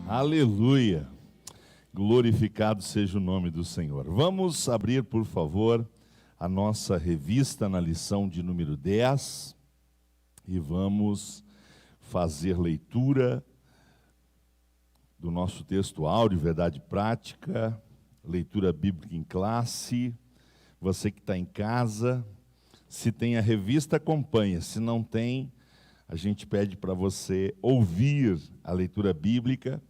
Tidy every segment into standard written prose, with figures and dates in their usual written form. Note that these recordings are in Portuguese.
Aleluia! Glorificado seja o nome do Senhor. Vamos abrir, por favor, a nossa revista na lição de número 10 e vamos fazer leitura do nosso texto áudio, Verdade Prática, leitura bíblica em classe. Você que está em casa, se tem a revista, acompanha. Se não tem, a gente pede para você ouvir a leitura bíblica,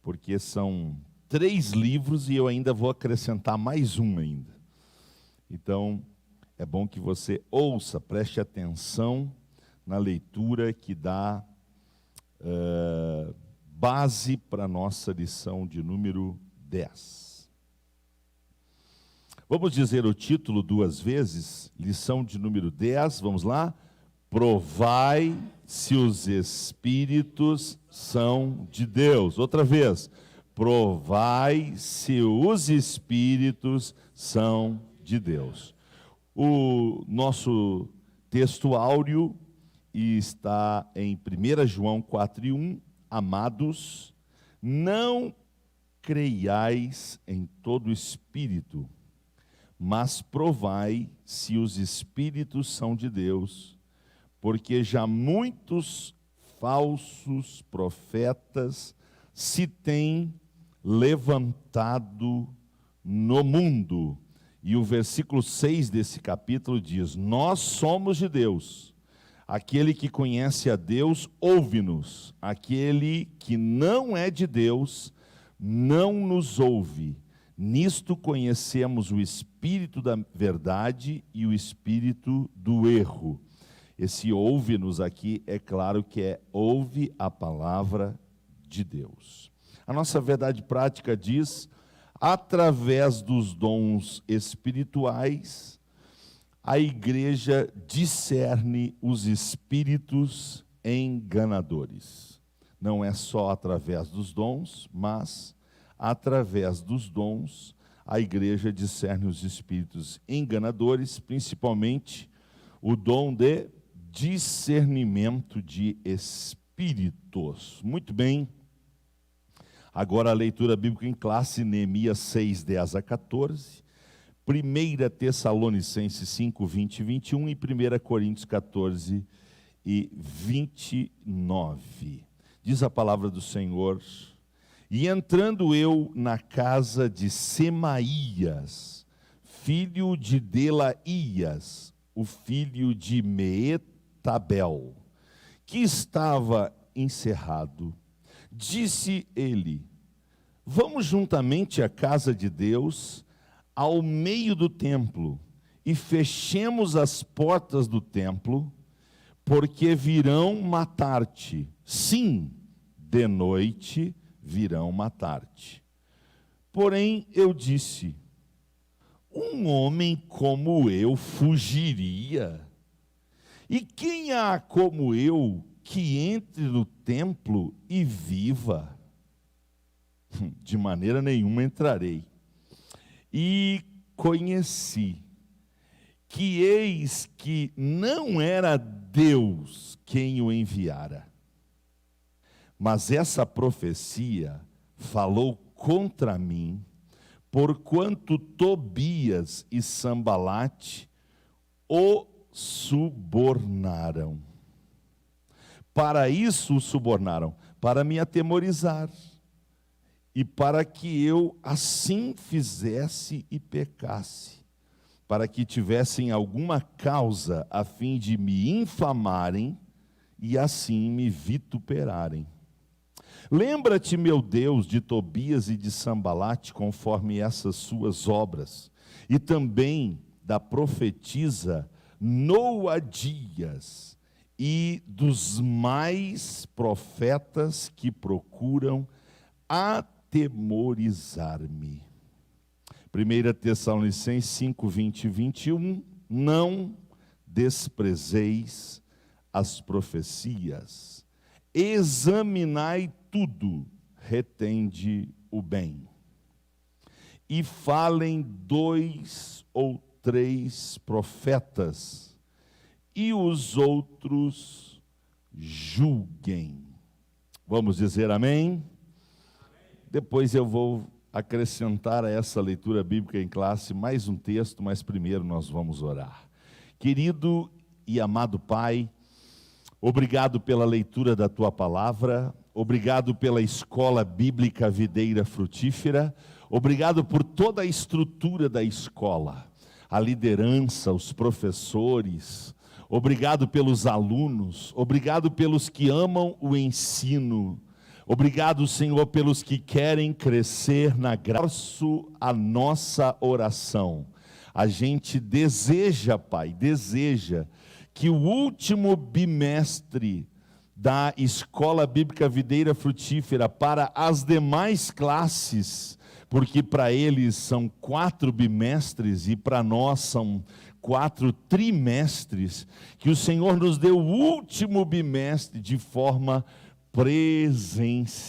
porque são 3 livros e eu ainda vou acrescentar mais um ainda. Então, é bom que você ouça, preste atenção na leitura que dá base para a nossa lição de número 10. Vamos dizer o título 2 vezes, lição de número 10, vamos lá? Provai se os Espíritos são de Deus. Outra vez, provai se os Espíritos são de Deus. O nosso texto áureo está em 1 João 4:1. Amados, não creiais em todo espírito, mas provai se os Espíritos são de Deus, porque já muitos falsos profetas se têm levantado no mundo. E o versículo 6 desse capítulo diz: nós somos de Deus. Aquele que conhece a Deus, ouve-nos. Aquele que não é de Deus, não nos ouve. Nisto conhecemos o espírito da verdade e o espírito do erro. Esse ouve-nos aqui, é claro que ouve a palavra de Deus. A nossa verdade prática diz: através dos dons espirituais, a igreja discerne os espíritos enganadores. Não é só através dos dons, mas através dos dons, a igreja discerne os espíritos enganadores, principalmente o dom de discernimento de espíritos. Muito bem. Agora a leitura bíblica em classe, Neemias 6, 10 a 14, 1 Tessalonicenses 5, 20 e 21 e 1 Coríntios 14 e 29. Diz a palavra do Senhor: e entrando eu na casa de Semaías, filho de Delaías, o filho de Meetabel, que estava encerrado, disse ele: vamos juntamente à casa de Deus, ao meio do templo, e fechemos as portas do templo, porque virão matar-te. Sim, de noite virão matar-te. Porém eu disse: um homem como eu fugiria? E quem há como eu que entre no templo e viva? De maneira nenhuma entrarei. E conheci que eis que não era Deus quem o enviara. Mas essa profecia falou contra mim, porquanto Tobias e Sambalate o subornaram. Para isso o subornaram, para me atemorizar, e para que eu assim fizesse e pecasse, para que tivessem alguma causa a fim de me infamarem e assim me vituperarem. Lembra-te, meu Deus, de Tobias e de Sambalate, conforme essas suas obras, e também da profetisa Noadias e dos mais profetas que procuram atemorizar-me. 1 Tessalonicenses 5, 20 e 21, não desprezeis as profecias, examinai tudo, retende o bem. E falem 2 ou 3 profetas, e os outros julguem. Vamos dizer amém? Depois eu vou acrescentar a essa leitura bíblica em classe mais um texto, mas primeiro nós vamos orar. Querido e amado Pai, obrigado pela leitura da Tua Palavra, obrigado pela escola bíblica Videira Frutífera, obrigado por toda a estrutura da escola, a liderança, os professores, obrigado pelos alunos, obrigado pelos que amam o ensino, obrigado, Senhor, pelos que querem crescer na graça. A nossa oração, a gente deseja, Pai, deseja que o último bimestre da Escola Bíblica Videira Frutífera para as demais classes, porque para eles são 4 bimestres e para nós são 4 trimestres, que o Senhor nos dê o último bimestre de forma presencial.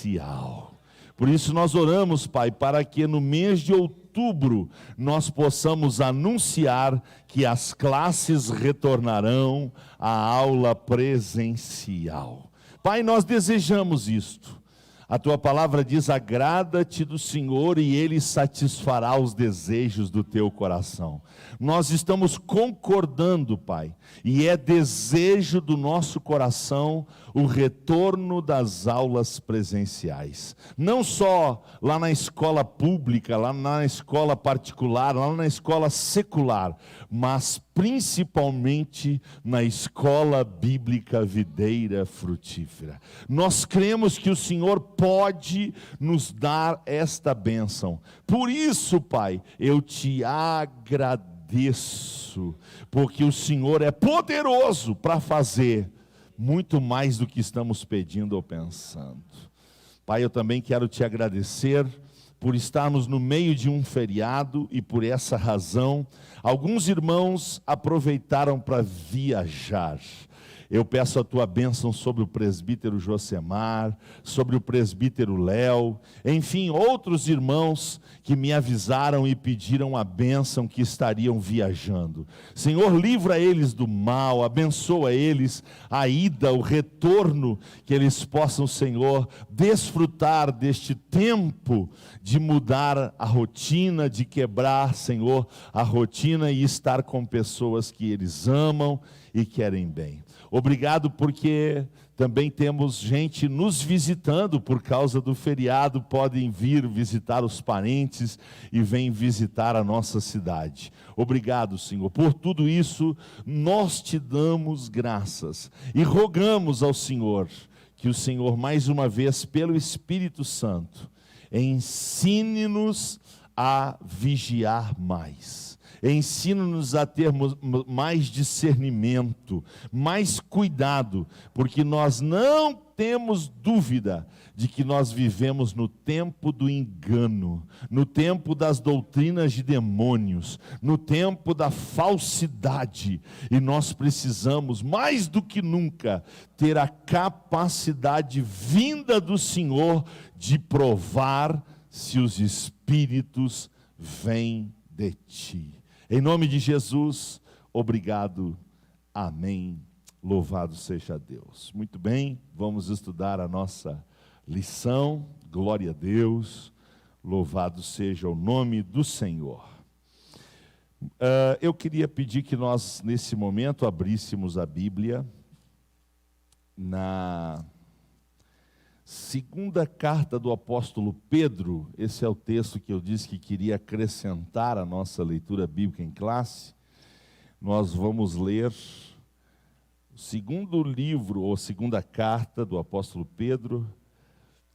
Por isso nós oramos, Pai, para que no mês de outubro nós possamos anunciar que as classes retornarão à aula presencial. Pai, nós desejamos isto. A Tua palavra diz: agrada-te do Senhor e Ele satisfará os desejos do teu coração. Nós estamos concordando, Pai, e é desejo do nosso coração o retorno das aulas presenciais. Não só lá na escola pública, lá na escola particular, lá na escola secular, mas principalmente na escola bíblica Videira Frutífera. Nós cremos que o Senhor pode nos dar esta bênção. Por isso, Pai, eu te agradeço, porque o Senhor é poderoso para fazer muito mais do que estamos pedindo ou pensando. Pai, eu também quero te agradecer por estarmos no meio de um feriado e por essa razão, alguns irmãos aproveitaram para viajar. Eu peço a tua bênção sobre o presbítero Josemar, sobre o presbítero Léo, enfim, outros irmãos que me avisaram e pediram a bênção que estariam viajando. Senhor, livra eles do mal, abençoa eles, a ida, o retorno, que eles possam, Senhor, desfrutar deste tempo de mudar a rotina, de quebrar, Senhor, a rotina e estar com pessoas que eles amam e querem bem. Obrigado porque também temos gente nos visitando por causa do feriado, podem vir visitar os parentes e vêm visitar a nossa cidade. Obrigado, Senhor, por tudo isso nós te damos graças e rogamos ao Senhor que o Senhor mais uma vez pelo Espírito Santo ensine-nos a vigiar mais. Ensina-nos a termos mais discernimento, mais cuidado, porque nós não temos dúvida de que nós vivemos no tempo do engano, no tempo das doutrinas de demônios, no tempo da falsidade, e nós precisamos, mais do que nunca, ter a capacidade vinda do Senhor de provar se os espíritos vêm de ti. Em nome de Jesus, obrigado, amém, louvado seja Deus. Muito bem, vamos estudar a nossa lição, glória a Deus, louvado seja o nome do Senhor. Eu queria pedir que nós, nesse momento, abríssemos a Bíblia, na segunda carta do apóstolo Pedro. Esse é o texto que eu disse que queria acrescentar à nossa leitura bíblica em classe. Nós vamos ler o segundo livro, ou segunda carta do apóstolo Pedro,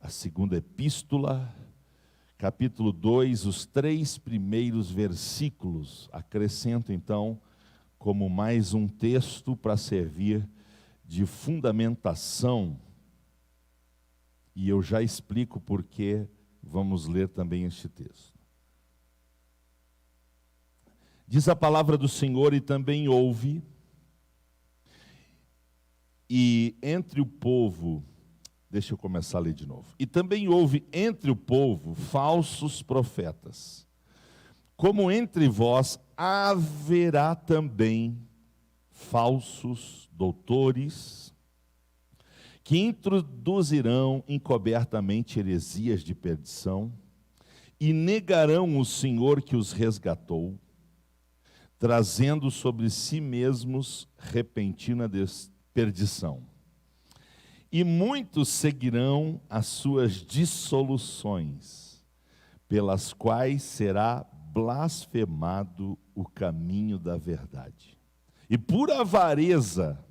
a segunda epístola, capítulo 2, os 3 primeiros versículos. Acrescento então como mais um texto para servir de fundamentação. E eu já explico por que vamos ler também este texto. Diz a palavra do Senhor: e também houve, e entre o povo, deixa eu começar a ler de novo. E também houve entre o povo falsos profetas, como entre vós haverá também falsos doutores, que introduzirão encobertamente heresias de perdição e negarão o Senhor que os resgatou, trazendo sobre si mesmos repentina perdição. E muitos seguirão as suas dissoluções, pelas quais será blasfemado o caminho da verdade. E por avareza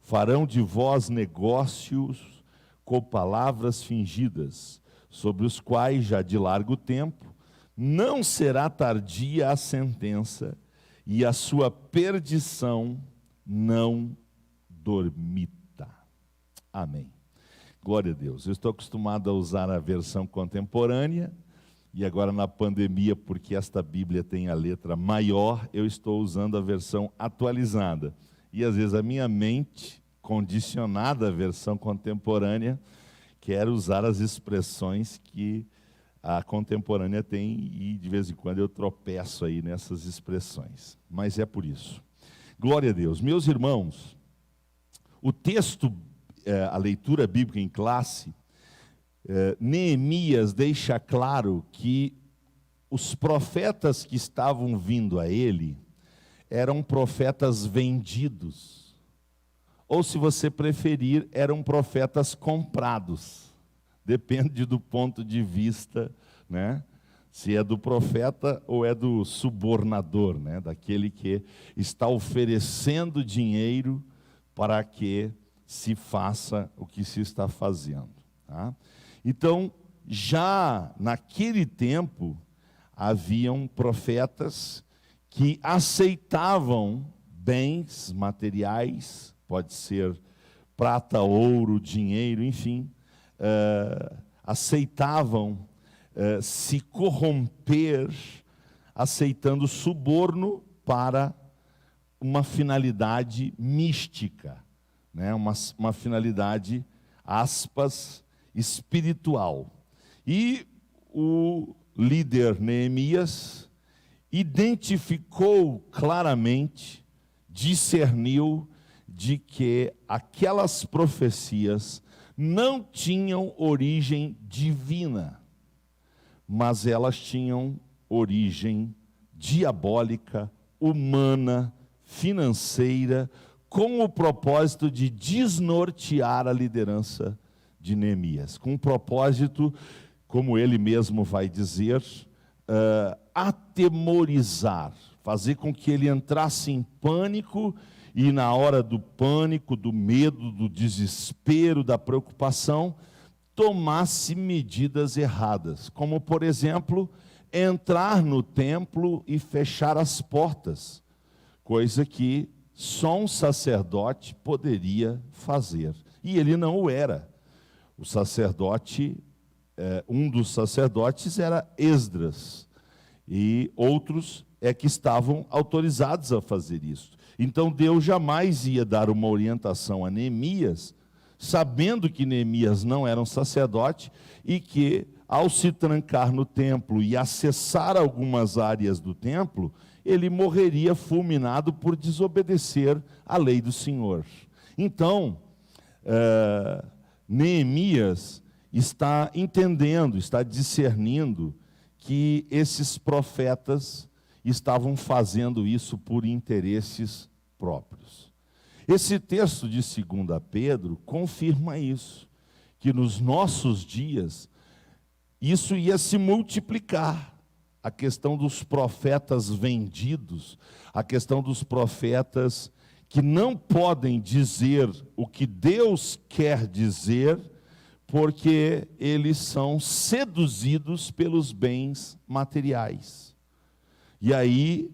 farão de vós negócios com palavras fingidas, sobre os quais já de largo tempo não será tardia a sentença, e a sua perdição não dormita. Amém. Glória a Deus. Eu estou acostumado a usar a versão contemporânea, e agora na pandemia, porque esta Bíblia tem a letra maior, eu estou usando a versão atualizada. E às vezes a minha mente, condicionada à versão contemporânea, quer usar as expressões que a contemporânea tem, e de vez em quando eu tropeço aí nessas expressões. Mas é por isso. Glória a Deus. Meus irmãos, o texto, a leitura bíblica em classe, Neemias deixa claro que os profetas que estavam vindo a ele eram profetas vendidos, ou, se você preferir, eram profetas comprados. Depende do ponto de vista, né? Se é do profeta ou é do subornador, né? Daquele que está oferecendo dinheiro para que se faça o que se está fazendo, tá? Então, já naquele tempo, haviam profetas que aceitavam bens materiais, pode ser prata, ouro, dinheiro, enfim, aceitavam se corromper, aceitando suborno para uma finalidade mística, né? Uma finalidade, aspas, espiritual. E o líder Neemias identificou claramente, discerniu de que aquelas profecias não tinham origem divina, mas elas tinham origem diabólica, humana, financeira, com o propósito de desnortear a liderança de Neemias, com o propósito, como ele mesmo vai dizer, atemorizar, fazer com que ele entrasse em pânico, e na hora do pânico, do medo, do desespero, da preocupação, tomasse medidas erradas, como, por exemplo, entrar no templo e fechar as portas, coisa que só um sacerdote poderia fazer, e ele não o era. O sacerdote, um dos sacerdotes era Esdras, e outros que estavam autorizados a fazer isso. Então Deus jamais ia dar uma orientação a Neemias, sabendo que Neemias não era um sacerdote, e que ao se trancar no templo e acessar algumas áreas do templo, ele morreria fulminado por desobedecer à lei do Senhor. Então, Neemias está entendendo, está discernindo que esses profetas estavam fazendo isso por interesses próprios. Esse texto de 2 Pedro confirma isso, que nos nossos dias isso ia se multiplicar. A questão dos profetas vendidos, a questão dos profetas que não podem dizer o que Deus quer dizer, porque eles são seduzidos pelos bens materiais. E aí,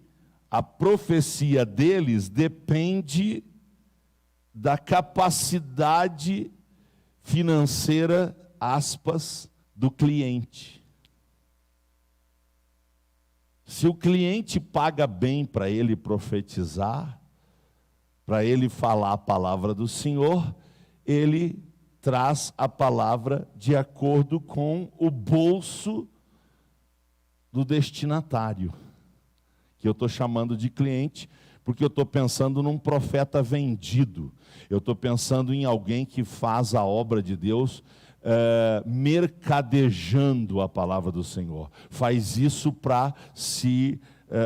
a profecia deles depende da capacidade financeira, aspas, do cliente. Se o cliente paga bem para ele profetizar, para ele falar a palavra do Senhor, ele traz a palavra de acordo com o bolso do destinatário, que eu estou chamando de cliente, porque eu estou pensando num profeta vendido. Eu estou pensando em alguém que faz a obra de Deus mercadejando a palavra do Senhor. Faz isso para se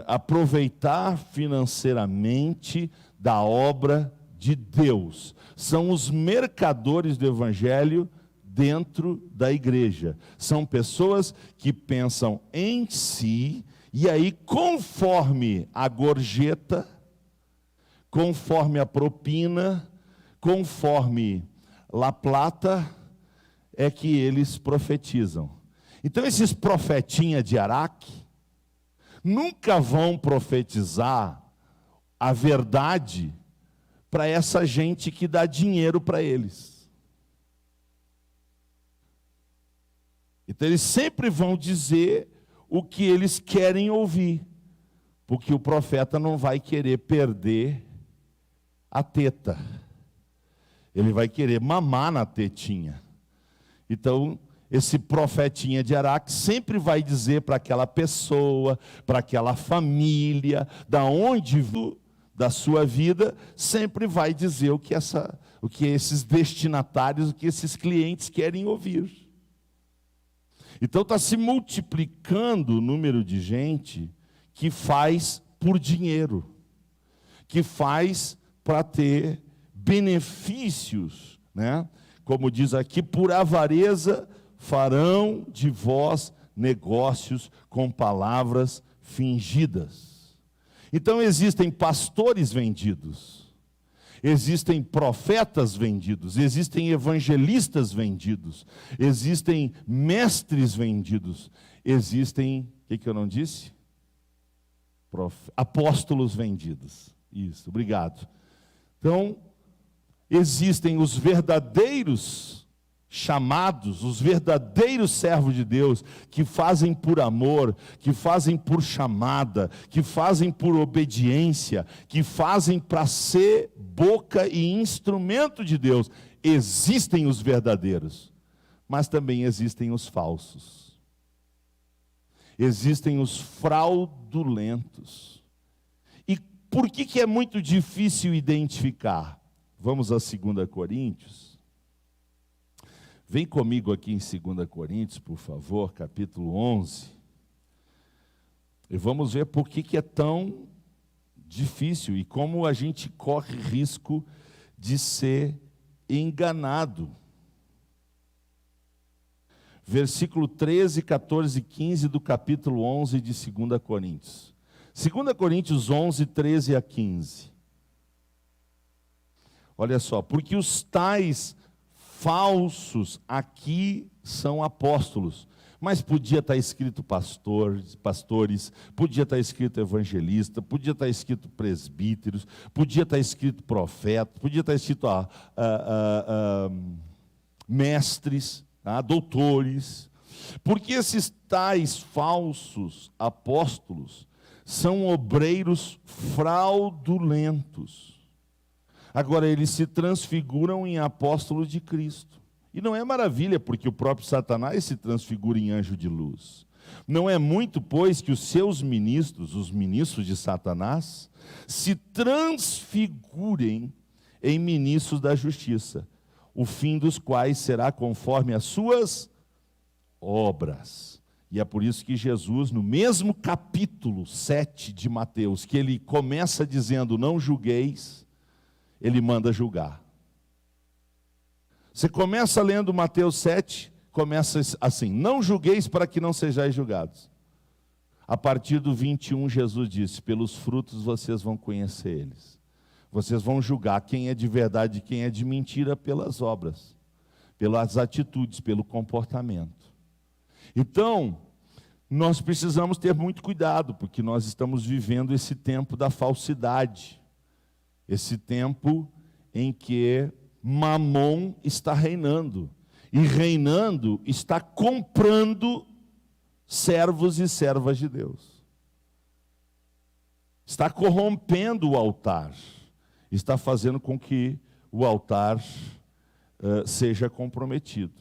aproveitar financeiramente da obra de Deus. São os mercadores do Evangelho dentro da igreja. São pessoas que pensam em si, e aí, conforme a gorjeta, conforme a propina, conforme La Plata, é que eles profetizam. Então, esses profetinhas de Araque nunca vão profetizar a verdade para essa gente que dá dinheiro para eles. Então, eles sempre vão dizer o que eles querem ouvir, porque o profeta não vai querer perder a teta, ele vai querer mamar na tetinha. Então, esse profetinha de Araque sempre vai dizer para aquela pessoa, para aquela família, da onde da sua vida, sempre vai dizer o que esses destinatários, o que esses clientes querem ouvir. Então está se multiplicando o número de gente que faz por dinheiro, que faz para ter benefícios, né? Como diz aqui, por avareza farão de vós negócios com palavras fingidas. Então existem pastores vendidos, existem profetas vendidos, existem evangelistas vendidos, existem mestres vendidos, existem, o que eu não disse? Apóstolos vendidos. Isso, obrigado. Então, existem os verdadeiros chamados, os verdadeiros servos de Deus, que fazem por amor, que fazem por chamada, que fazem por obediência, que fazem para ser boca e instrumento de Deus. Existem os verdadeiros, mas também existem os falsos. Existem os fraudulentos. E por que é muito difícil identificar? Vamos a 2 Coríntios. Vem comigo aqui em 2 Coríntios, por favor, capítulo 11. E vamos ver por que é tão difícil e como a gente corre risco de ser enganado. Versículo 13, 14 e 15 do capítulo 11 de 2 Coríntios. 2 Coríntios 11, 13 a 15. Olha só, porque os tais falsos aqui são apóstolos, mas podia estar escrito pastores, podia estar escrito evangelista, podia estar escrito presbíteros, podia estar escrito profeta, podia estar escrito mestres, doutores, porque esses tais falsos apóstolos são obreiros fraudulentos. Agora, eles se transfiguram em apóstolos de Cristo. E não é maravilha, porque o próprio Satanás se transfigura em anjo de luz. Não é muito, pois, que os seus ministros, os ministros de Satanás, se transfigurem em ministros da justiça, o fim dos quais será conforme as suas obras. E é por isso que Jesus, no mesmo capítulo 7 de Mateus, que ele começa dizendo, não julgueis, ele manda julgar. Você começa lendo Mateus 7, começa assim, não julgueis para que não sejais julgados. A partir do 21, Jesus disse, pelos frutos vocês vão conhecer eles. Vocês vão julgar quem é de verdade e quem é de mentira pelas obras, pelas atitudes, pelo comportamento. Então, nós precisamos ter muito cuidado, porque nós estamos vivendo esse tempo da falsidade. Esse tempo em que Mamon está reinando. E reinando está comprando servos e servas de Deus. Está corrompendo o altar. Está fazendo com que o altar seja comprometido.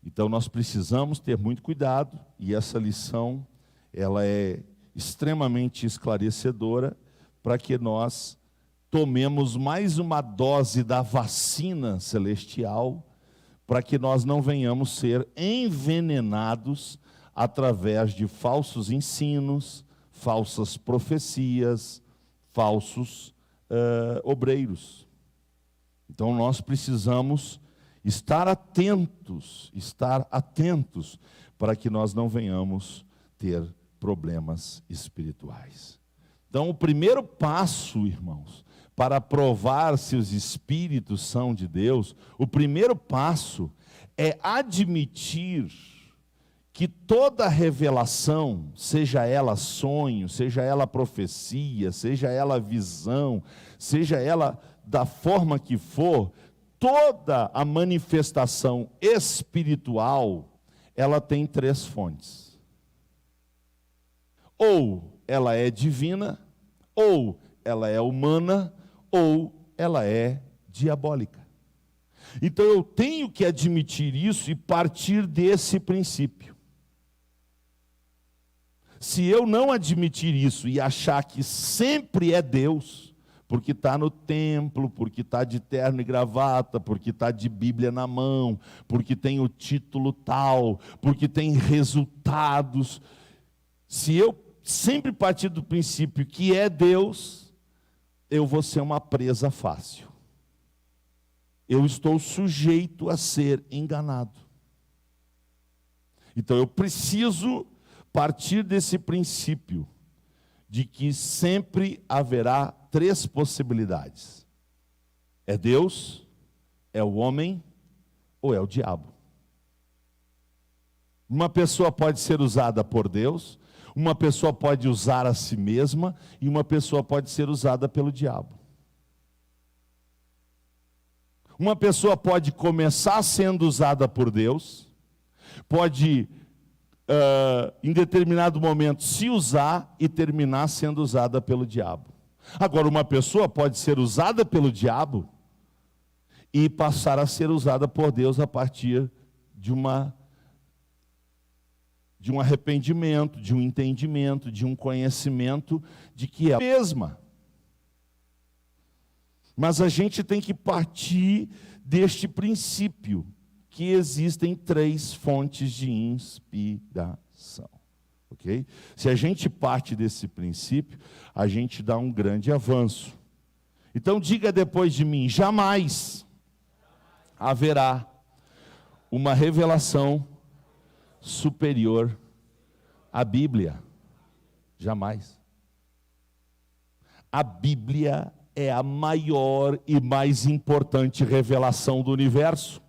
Então nós precisamos ter muito cuidado. E essa lição, ela é extremamente esclarecedora, para que nós tomemos mais uma dose da vacina celestial, para que nós não venhamos ser envenenados através de falsos ensinos, falsas profecias, falsos obreiros. Então nós precisamos estar atentos para que nós não venhamos ter problemas espirituais. Então o primeiro passo, irmãos, para provar se os espíritos são de Deus, o primeiro passo é admitir que toda revelação, seja ela sonho, seja ela profecia, seja ela visão, seja ela da forma que for, toda a manifestação espiritual, ela tem três fontes. Ou ela é divina, ou ela é humana, ou ela é diabólica. Então eu tenho que admitir isso e partir desse princípio. Se eu não admitir isso e achar que sempre é Deus, porque está no templo, porque está de terno e gravata, porque está de Bíblia na mão, porque tem o título tal, porque tem resultados, se eu sempre partir do princípio que é Deus, eu vou ser uma presa fácil. Eu estou sujeito a ser enganado. Então eu preciso partir desse princípio de que sempre haverá três possibilidades. É Deus, é o homem ou é o diabo. Uma pessoa pode ser usada por Deus, uma pessoa pode usar a si mesma e uma pessoa pode ser usada pelo diabo. Uma pessoa pode começar sendo usada por Deus, pode, em determinado momento, se usar e terminar sendo usada pelo diabo. Agora, uma pessoa pode ser usada pelo diabo e passar a ser usada por Deus a partir de um arrependimento, de um entendimento, de um conhecimento de que é a mesma. Mas a gente tem que partir deste princípio, que existem três fontes de inspiração. Okay? Se a gente parte desse princípio, a gente dá um grande avanço. Então diga depois de mim: jamais haverá uma revelação superior à Bíblia. Jamais. A Bíblia é a maior e mais importante revelação do universo.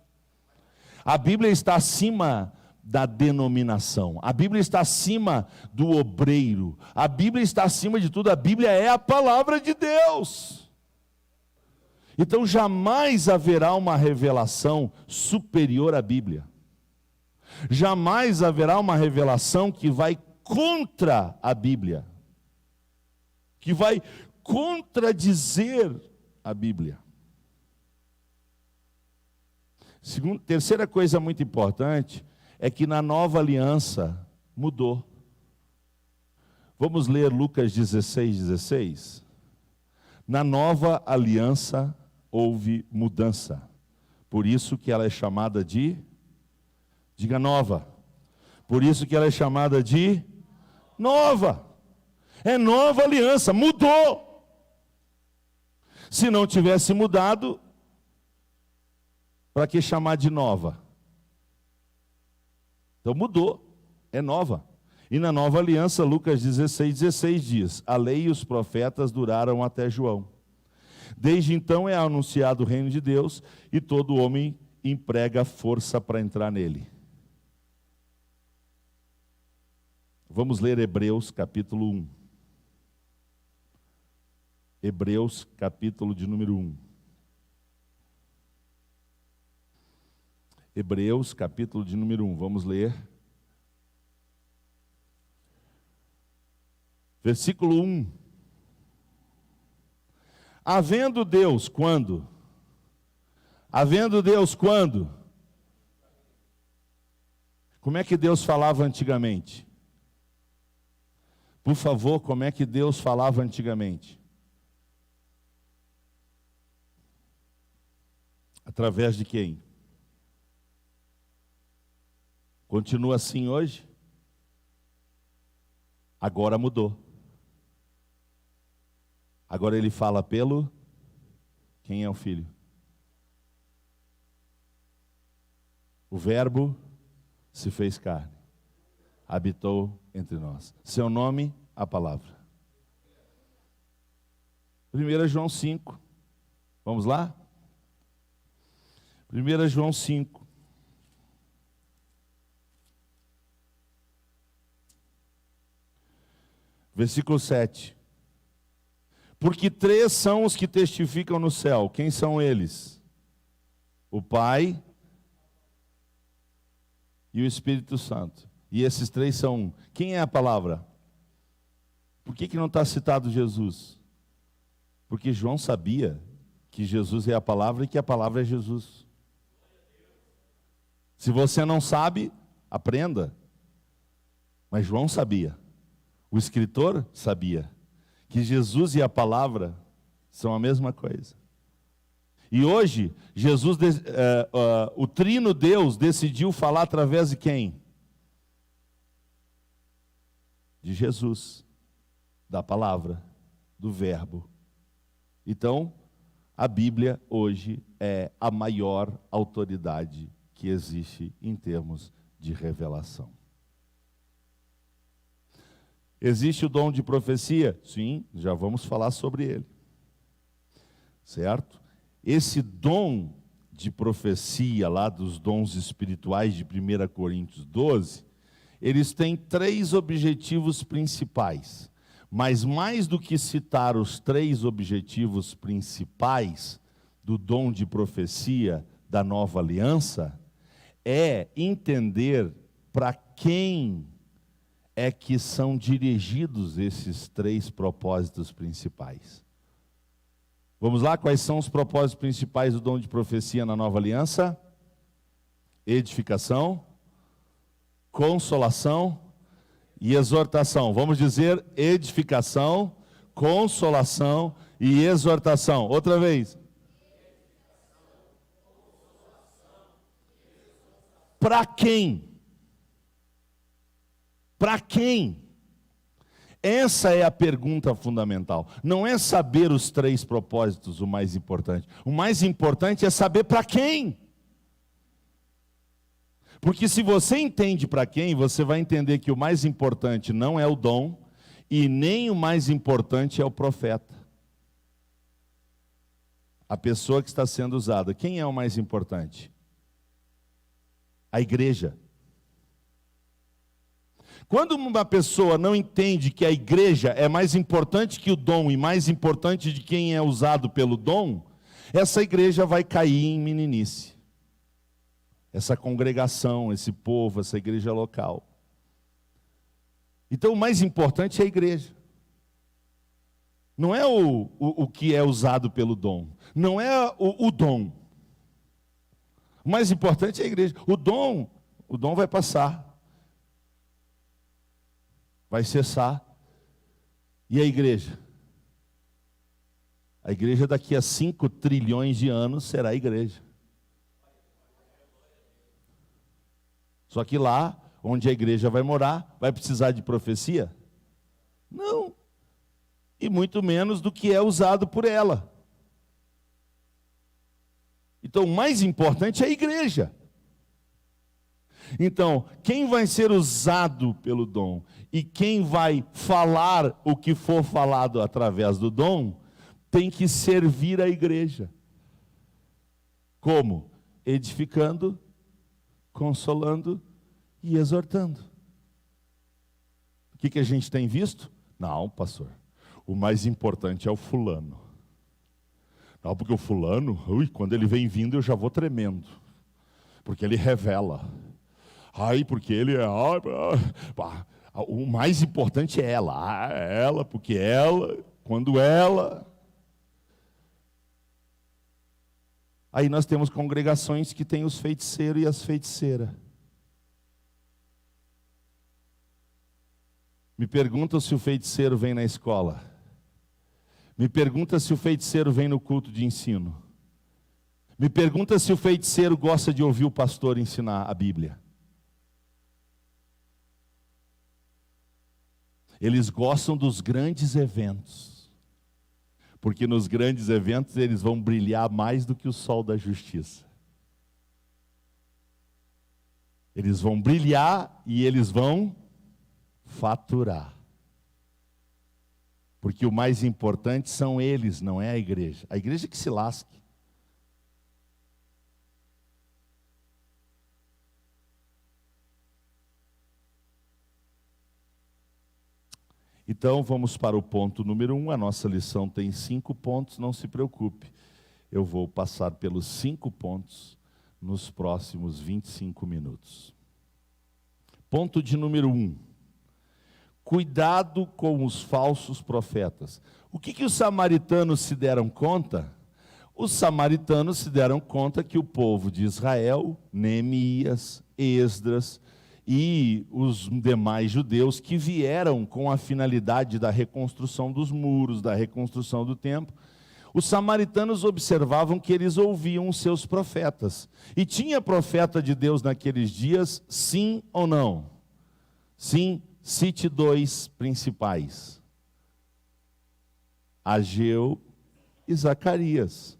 A Bíblia está acima da denominação. A Bíblia está acima do obreiro. A Bíblia está acima de tudo. A Bíblia é a palavra de Deus. Então jamais haverá uma revelação superior à Bíblia. Jamais haverá uma revelação que vai contra a Bíblia, que vai contradizer a Bíblia. Terceira coisa muito importante é que na nova aliança mudou. Vamos ler Lucas 16:16. Na nova aliança houve mudança. Por isso que ela é chamada de, diga nova. Por isso que ela é chamada de nova. É nova aliança, mudou. Se não tivesse mudado, para que chamar de nova? Então mudou, é nova. E na nova aliança, Lucas 16:16 diz: a lei e os profetas duraram até João. Desde então é anunciado o reino de Deus e todo homem emprega força para entrar nele. Vamos ler Hebreus capítulo 1. Hebreus capítulo de número 1. Hebreus capítulo de número 1, vamos ler. Versículo 1. Havendo Deus quando? Havendo Deus quando? Como é que Deus falava antigamente? Por favor, como é que Deus falava antigamente? Através de quem? Continua assim hoje? Agora mudou. Agora ele fala pelo... Quem é o Filho? O Verbo se fez carne, habitou entre nós. Seu nome, a palavra. 1 João 5. Vamos lá? 1 João 5. Versículo 7. Porque 3 são os que testificam no céu. Quem são eles? O Pai e o Espírito Santo. E esses 3 são um. Quem é a palavra? Por que não está citado Jesus? Porque João sabia que Jesus é a palavra e que a palavra é Jesus. Se você não sabe, aprenda. Mas João sabia. O escritor sabia que Jesus e a palavra são a mesma coisa. E hoje, o Trino Deus decidiu falar através de quem? De Jesus, da palavra, do Verbo. Então, a Bíblia hoje é a maior autoridade que existe em termos de revelação. Existe o dom de profecia? Sim, já vamos falar sobre ele. Certo? Esse dom de profecia, lá dos dons espirituais de 1 Coríntios 12, eles têm 3 objetivos principais. Mas mais do que citar os 3 objetivos principais do dom de profecia da nova aliança, é entender para quem é que são dirigidos esses 3 propósitos principais. Vamos lá, quais são os propósitos principais do dom de profecia na nova aliança? Edificação, consolação e exortação. Vamos dizer edificação, consolação e exortação. Outra vez. Para quem? Para quem? Essa é a pergunta fundamental. Não é saber os 3 propósitos o mais importante. O mais importante é saber para quem. Porque se você entende para quem, você vai entender que o mais importante não é o dom e nem o mais importante é o profeta. A pessoa que está sendo usada. Quem é o mais importante? A igreja. Quando uma pessoa não entende que a igreja é mais importante que o dom e mais importante de quem é usado pelo dom, essa igreja vai cair em meninice. Essa congregação, esse povo, essa igreja local. Então o mais importante é a igreja. Não é o que é usado pelo dom. Não é o dom. O mais importante é a igreja. O dom vai passar. Vai cessar. E a igreja? A igreja daqui a 5 trilhões de anos será a igreja. Só que lá, onde a igreja vai morar, vai precisar de profecia? Não. E muito menos do que é usado por ela. Então, o mais importante é a igreja. Então, quem vai ser usado pelo dom e quem vai falar o que for falado através do dom, tem que servir a igreja. Como? Edificando, consolando e exortando. O que a gente tem visto? Não, pastor, o mais importante é o fulano. Não, porque o fulano, quando ele vem vindo eu já vou tremendo. Porque ele revela. Porque ele é... o mais importante é ela. Ela, porque ela, quando ela... Aí nós temos congregações que têm os feiticeiros e as feiticeiras. Me pergunta se o feiticeiro vem na escola. Me pergunta se o feiticeiro vem no culto de ensino. Me pergunta se o feiticeiro gosta de ouvir o pastor ensinar a Bíblia. Eles gostam dos grandes eventos, porque nos grandes eventos eles vão brilhar mais do que o sol da justiça. Eles vão brilhar e eles vão faturar. Porque o mais importante são eles, não é a igreja. A igreja que se lasque. Então, vamos para o ponto número 1. A nossa lição tem 5 pontos, não se preocupe. Eu vou passar pelos 5 pontos nos próximos 25 minutos. Ponto de número 1. Cuidado com os falsos profetas. O que os samaritanos se deram conta? Os samaritanos se deram conta que o povo de Israel, Neemias, Esdras e os demais judeus que vieram com a finalidade da reconstrução dos muros, da reconstrução do templo, os samaritanos observavam que eles ouviam os seus profetas. E tinha profeta de Deus naqueles dias, sim ou não? Sim, cite 2 principais: Ageu e Zacarias.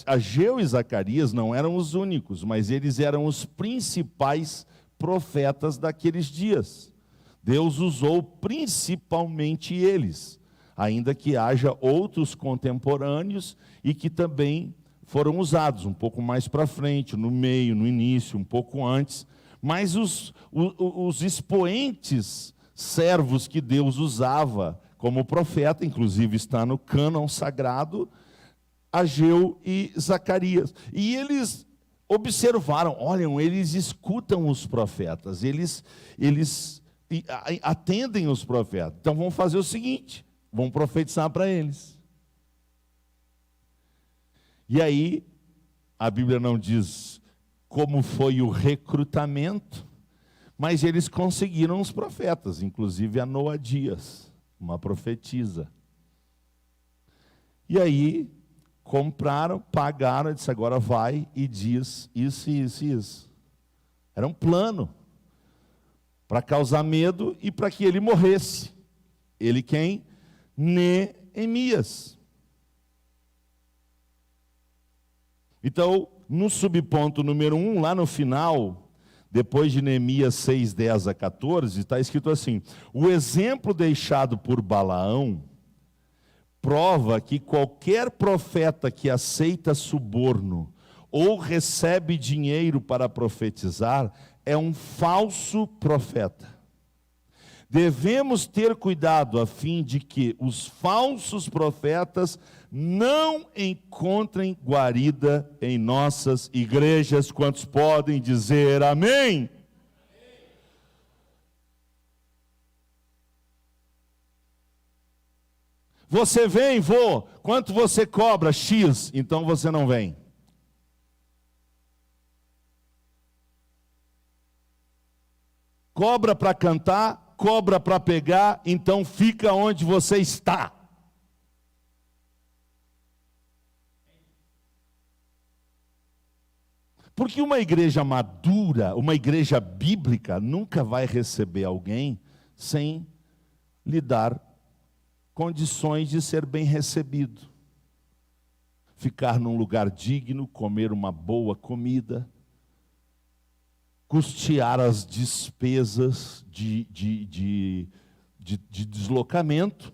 Ageu e Zacarias não eram os únicos, mas eles eram os principais profetas daqueles dias. Deus usou principalmente eles, ainda que haja outros contemporâneos e que também foram usados um pouco mais para frente, no meio, no início, um pouco antes. Mas os expoentes servos que Deus usava como profeta, inclusive está no cânon sagrado, Ageu e Zacarias. E eles observaram, olham, eles escutam os profetas, eles atendem os profetas. Então vamos fazer o seguinte, vamos profetizar para eles. E aí, a Bíblia não diz como foi o recrutamento, mas eles conseguiram os profetas, inclusive a Noadias, uma profetisa. E aí, compraram, pagaram, disse, agora vai e diz isso, isso e isso. Era um plano para causar medo e para que ele morresse. Ele quem? Neemias. Então, no subponto número 1, lá no final, depois de Neemias 6, 10 a 14, está escrito assim: o exemplo deixado por Balaão prova que qualquer profeta que aceita suborno ou recebe dinheiro para profetizar é um falso profeta. Devemos ter cuidado a fim de que os falsos profetas não encontrem guarida em nossas igrejas. Quantos podem dizer amém? Você vem, vou. Quanto você cobra? X. Então você não vem. Cobra para cantar, cobra para pegar, então fica onde você está. Porque uma igreja madura, uma igreja bíblica, nunca vai receber alguém sem lhe dar condições de ser bem recebido. Ficar num lugar digno, comer uma boa comida, custear as despesas de deslocamento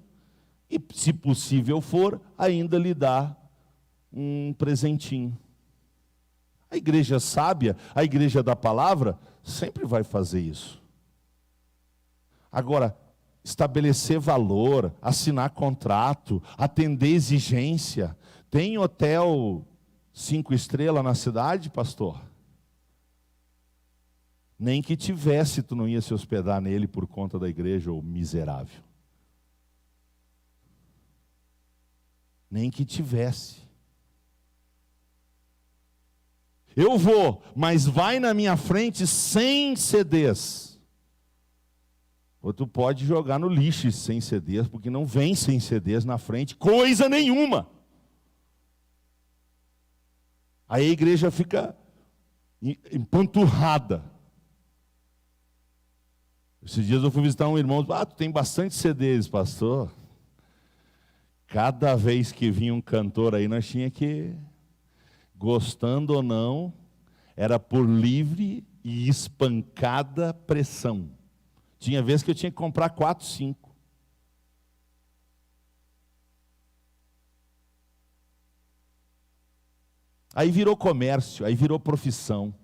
e, se possível for, ainda lhe dar um presentinho. A igreja sábia, a igreja da palavra, sempre vai fazer isso. Agora, estabelecer valor, assinar contrato, atender exigência. Tem hotel 5 estrelas na cidade, pastor? Nem que tivesse, tu não ia se hospedar nele por conta da igreja, ô miserável. Nem que tivesse. Eu vou, mas vai na minha frente sem CDs. Ou tu pode jogar no lixo sem CDs, porque não vem sem CDs na frente, coisa nenhuma. Aí a igreja fica empanturrada. Esses dias eu fui visitar um irmão, tu tem bastante CDs, pastor. Cada vez que vinha um cantor aí, nós tinha que, gostando ou não, era por livre e espancada pressão. Tinha vezes que eu tinha que comprar 4, 5. Aí virou comércio, aí virou profissão.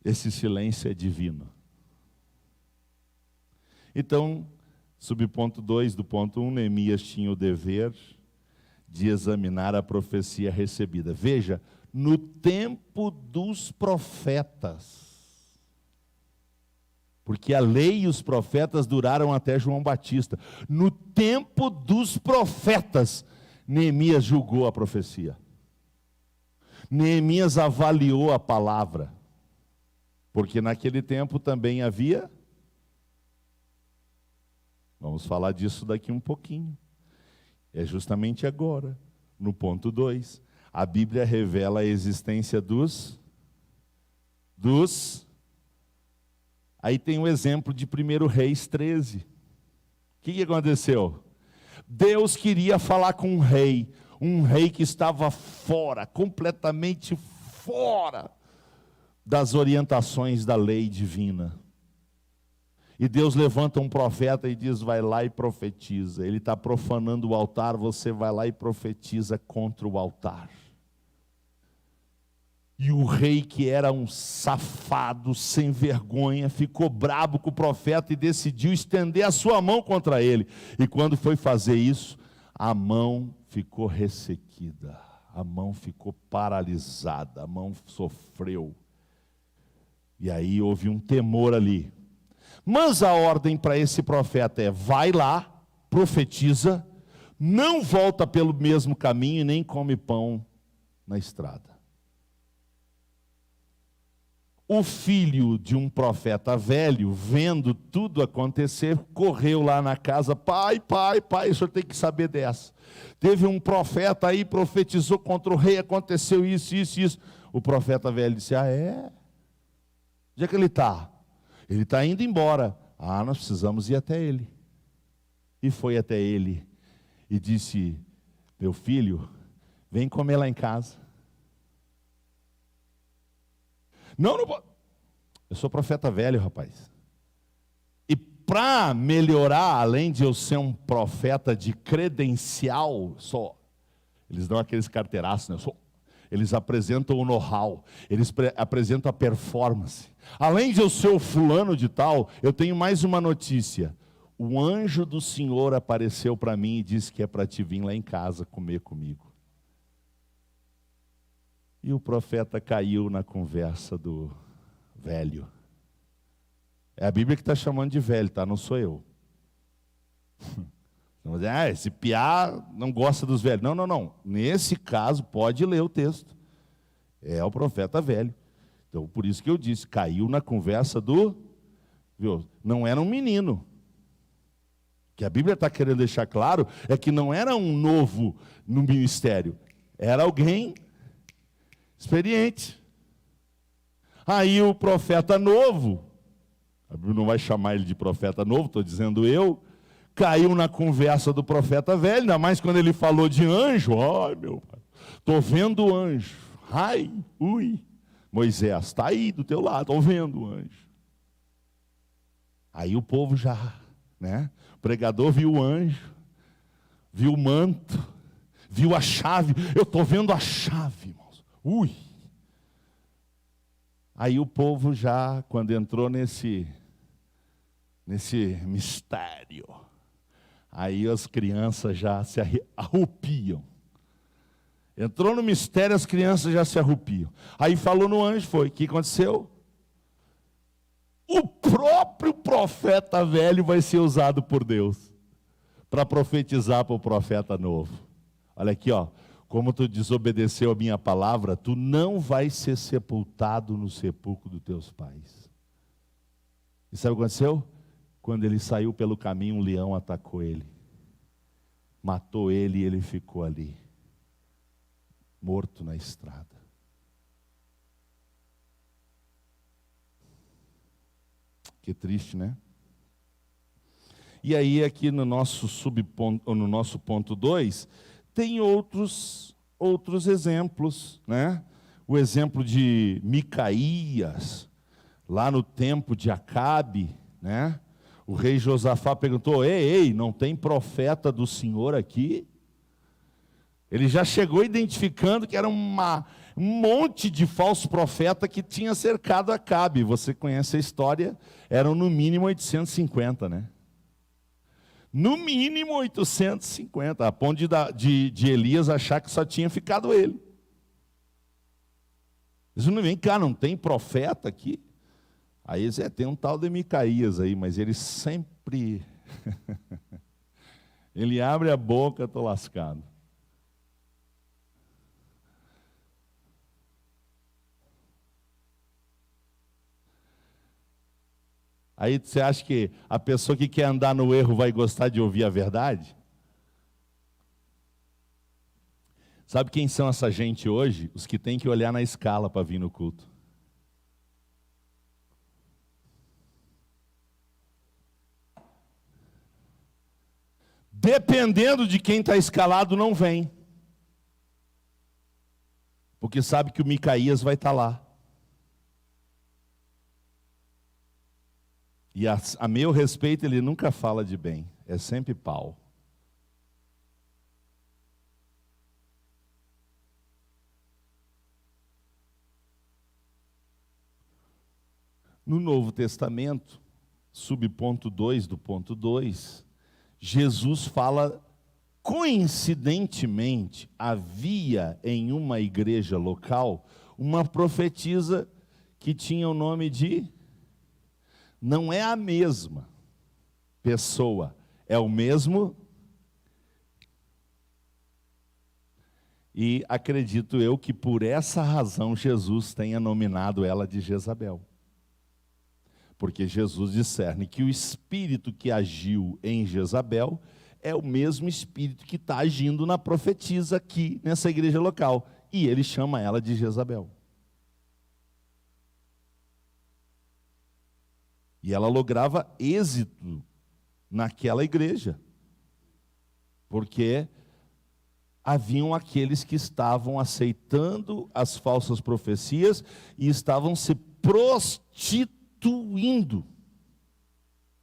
Esse silêncio é divino. Então, subponto 2 do ponto 1, Neemias tinha o dever de examinar a profecia recebida. Veja, no tempo dos profetas, porque a lei e os profetas duraram até João Batista. No tempo dos profetas, Neemias julgou a profecia. Neemias avaliou a palavra. Porque naquele tempo também havia... Vamos falar disso daqui um pouquinho. É justamente agora, no ponto 2. A Bíblia revela a existência dos... Aí tem o exemplo de 1 Reis 13. O que aconteceu? Deus queria falar com um rei que estava fora, completamente fora das orientações da lei divina. E Deus levanta um profeta e diz, vai lá e profetiza. Ele está profanando o altar, você vai lá e profetiza contra o altar. E o rei, que era um safado, sem vergonha, ficou brabo com o profeta e decidiu estender a sua mão contra ele. E quando foi fazer isso, a mão ficou ressequida, a mão ficou paralisada, a mão sofreu. E aí houve um temor ali. Mas a ordem para esse profeta é, vai lá, profetiza, não volta pelo mesmo caminho e nem come pão na estrada. O filho de um profeta velho, vendo tudo acontecer, correu lá na casa, pai, o senhor tem que saber dessa. Teve um profeta aí, profetizou contra o rei, aconteceu isso. O profeta velho disse, é? Onde é que ele está? Ele está indo embora. Nós precisamos ir até ele. E foi até ele e disse, meu filho, vem comer lá em casa. Não pode. Eu sou profeta velho, rapaz. E para melhorar, além de eu ser um profeta de credencial, eles dão aqueles carteiraços, né? Eles apresentam o know-how, eles apresentam a performance. Além de eu ser o fulano de tal, eu tenho mais uma notícia. O anjo do Senhor apareceu para mim e disse que é para te vir lá em casa comer comigo. E o profeta caiu na conversa do velho. É a Bíblia que está chamando de velho, tá? Não sou eu. Vamos dizer, esse piá não gosta dos velhos. Não. Nesse caso, pode ler o texto. É o profeta velho. Então, por isso que eu disse, caiu na conversa do... Viu? Não era um menino. O que a Bíblia está querendo deixar claro é que não era um novo no ministério. Era alguém experiente. Aí o profeta novo, a Bíblia não vai chamar ele de profeta novo, estou dizendo eu, caiu na conversa do profeta velho, ainda mais quando ele falou de anjo. Ai, meu pai, estou vendo o anjo. Ai, Moisés, está aí do teu lado, estou vendo o anjo. Aí o povo já, né? O pregador viu o anjo, viu o manto, viu a chave. Eu estou vendo a chave, irmãos. Aí o povo já, quando entrou nesse mistério, aí as crianças já se arrupiam. Entrou no mistério, as crianças já se arrupiam. Aí falou no anjo, o que aconteceu? O próprio profeta velho vai ser usado por Deus para profetizar para o profeta novo. Olha aqui, como tu desobedeceu a minha palavra, tu não vai ser sepultado no sepulcro dos teus pais. E sabe o que aconteceu? Quando ele saiu pelo caminho, um leão atacou ele. Matou ele e ele ficou ali, morto na estrada. Que triste, né? E aí aqui no nosso subponto, no nosso ponto 2, tem outros exemplos, né? O exemplo de Micaías, lá no tempo de Acabe, né? O rei Josafá perguntou: ei, não tem profeta do Senhor aqui? Ele já chegou identificando que era um monte de falso profeta que tinha cercado Acabe. Você conhece a história? Eram no mínimo 850, né? No mínimo 850, a ponto de Elias achar que só tinha ficado ele. Eles não vem cá, não tem profeta aqui? Aí eles, tem um tal de Micaías aí, mas ele sempre, ele abre a boca, estou lascado. Aí você acha que a pessoa que quer andar no erro vai gostar de ouvir a verdade? Sabe quem são essa gente hoje? Os que têm que olhar na escala para vir no culto. Dependendo de quem está escalado, não vem. Porque sabe que o Micaías vai estar lá. E a meu respeito, ele nunca fala de bem. É sempre pau. No Novo Testamento, subponto 2 do ponto 2, Jesus fala, coincidentemente, havia em uma igreja local uma profetisa que tinha o nome de... Não é a mesma pessoa, é o mesmo. E acredito eu que por essa razão Jesus tenha nominado ela de Jezabel. Porque Jesus discerne que o espírito que agiu em Jezabel é o mesmo espírito que está agindo na profetisa aqui, nessa igreja local. E ele chama ela de Jezabel. E ela lograva êxito naquela igreja. Porque haviam aqueles que estavam aceitando as falsas profecias e estavam se prostituindo.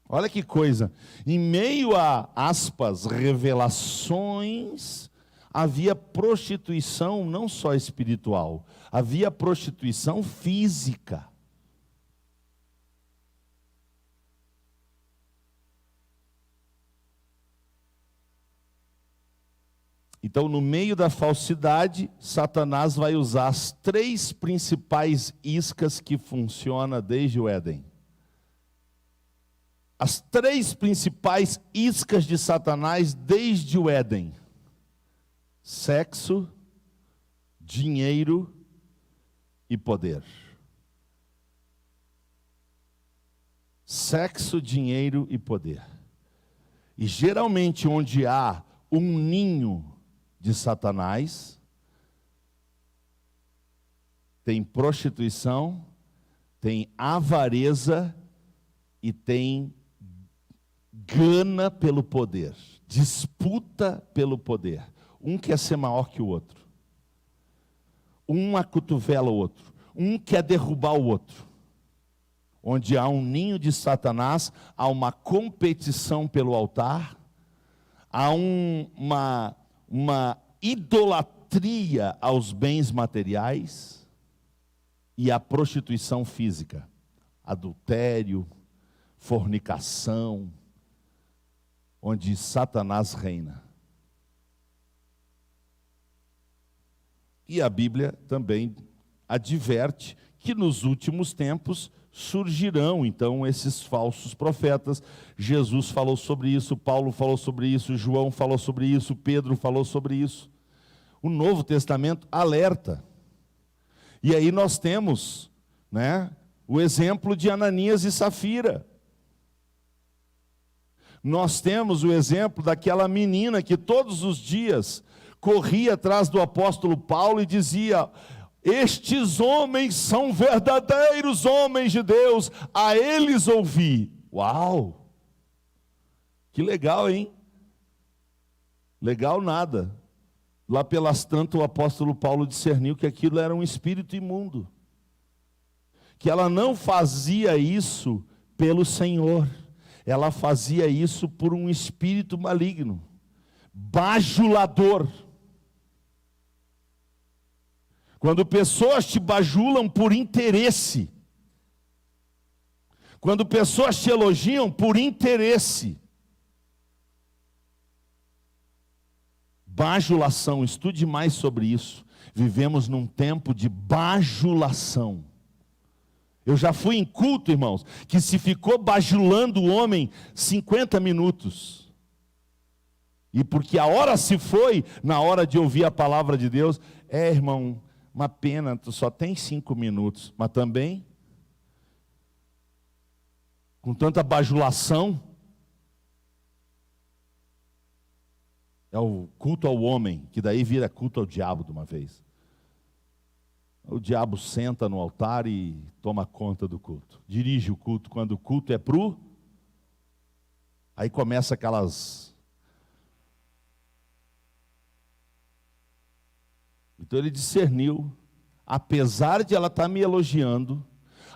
Olha que coisa, em meio a, aspas, revelações, havia prostituição não só espiritual, havia prostituição física. Então, no meio da falsidade, Satanás vai usar as 3 principais iscas que funcionam desde o Éden. As 3 principais iscas de Satanás desde o Éden: sexo, dinheiro e poder. Sexo, dinheiro e poder. E geralmente onde há um ninho de Satanás, tem prostituição, tem avareza e tem gana pelo poder, disputa pelo poder. Um quer ser maior que o outro, um acotovela o outro, um quer derrubar o outro. Onde há um ninho de Satanás, há uma competição pelo altar, há uma idolatria aos bens materiais e a prostituição física, adultério, fornicação, onde Satanás reina. E a Bíblia também adverte que nos últimos tempos surgirão então esses falsos profetas. Jesus falou sobre isso, Paulo falou sobre isso, João falou sobre isso, Pedro falou sobre isso. O Novo Testamento alerta. E aí nós temos, né, o exemplo de Ananias e Safira. Nós temos o exemplo daquela menina que todos os dias corria atrás do apóstolo Paulo e dizia: estes homens são verdadeiros homens de Deus, a eles ouvi. Uau! Que legal, hein? Legal nada. Lá pelas tantas o apóstolo Paulo discerniu que aquilo era um espírito imundo, que ela não fazia isso pelo Senhor, ela fazia isso por um espírito maligno, bajulador. Quando pessoas te bajulam por interesse, quando pessoas te elogiam por interesse, bajulação, estude mais sobre isso. Vivemos num tempo de bajulação. Eu já fui em culto, irmãos, que se ficou bajulando o homem 50 minutos. E porque a hora se foi, na hora de ouvir a palavra de Deus, irmão, uma pena, tu só tem 5 minutos, mas também, com tanta bajulação, é o culto ao homem, que daí vira culto ao diabo de uma vez. O diabo senta no altar e toma conta do culto. Dirige o culto quando o culto é pro. Aí começa aquelas. Então ele discerniu, apesar de ela estar me elogiando,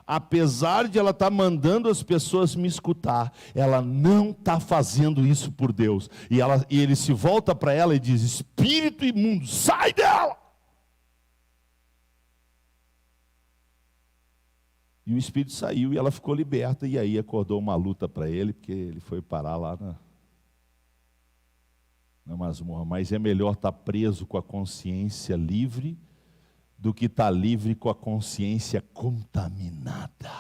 apesar de ela estar mandando as pessoas me escutar, ela não está fazendo isso por Deus. E ele se volta para ela e diz: espírito imundo, sai dela! E o espírito saiu e ela ficou liberta. E aí acordou uma luta para ele, porque ele foi parar lá na masmorra. Mas é melhor estar preso com a consciência livre do que estar livre com a consciência contaminada.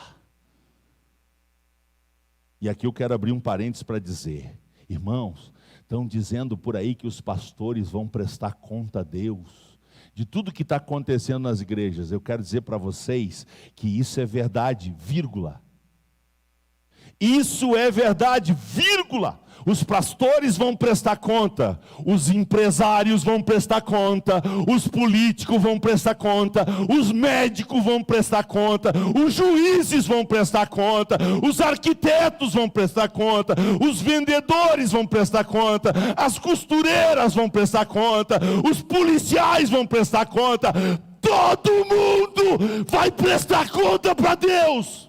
E aqui eu quero abrir um parênteses para dizer: irmãos, estão dizendo por aí que os pastores vão prestar conta a Deus de tudo que está acontecendo nas igrejas. Eu quero dizer para vocês que isso é verdade, vírgula. Isso é verdade, vírgula. Os pastores vão prestar conta, os empresários vão prestar conta, os políticos vão prestar conta, os médicos vão prestar conta, os juízes vão prestar conta, os arquitetos vão prestar conta, os vendedores vão prestar conta, as costureiras vão prestar conta, os policiais vão prestar conta. Todo mundo vai prestar conta para Deus.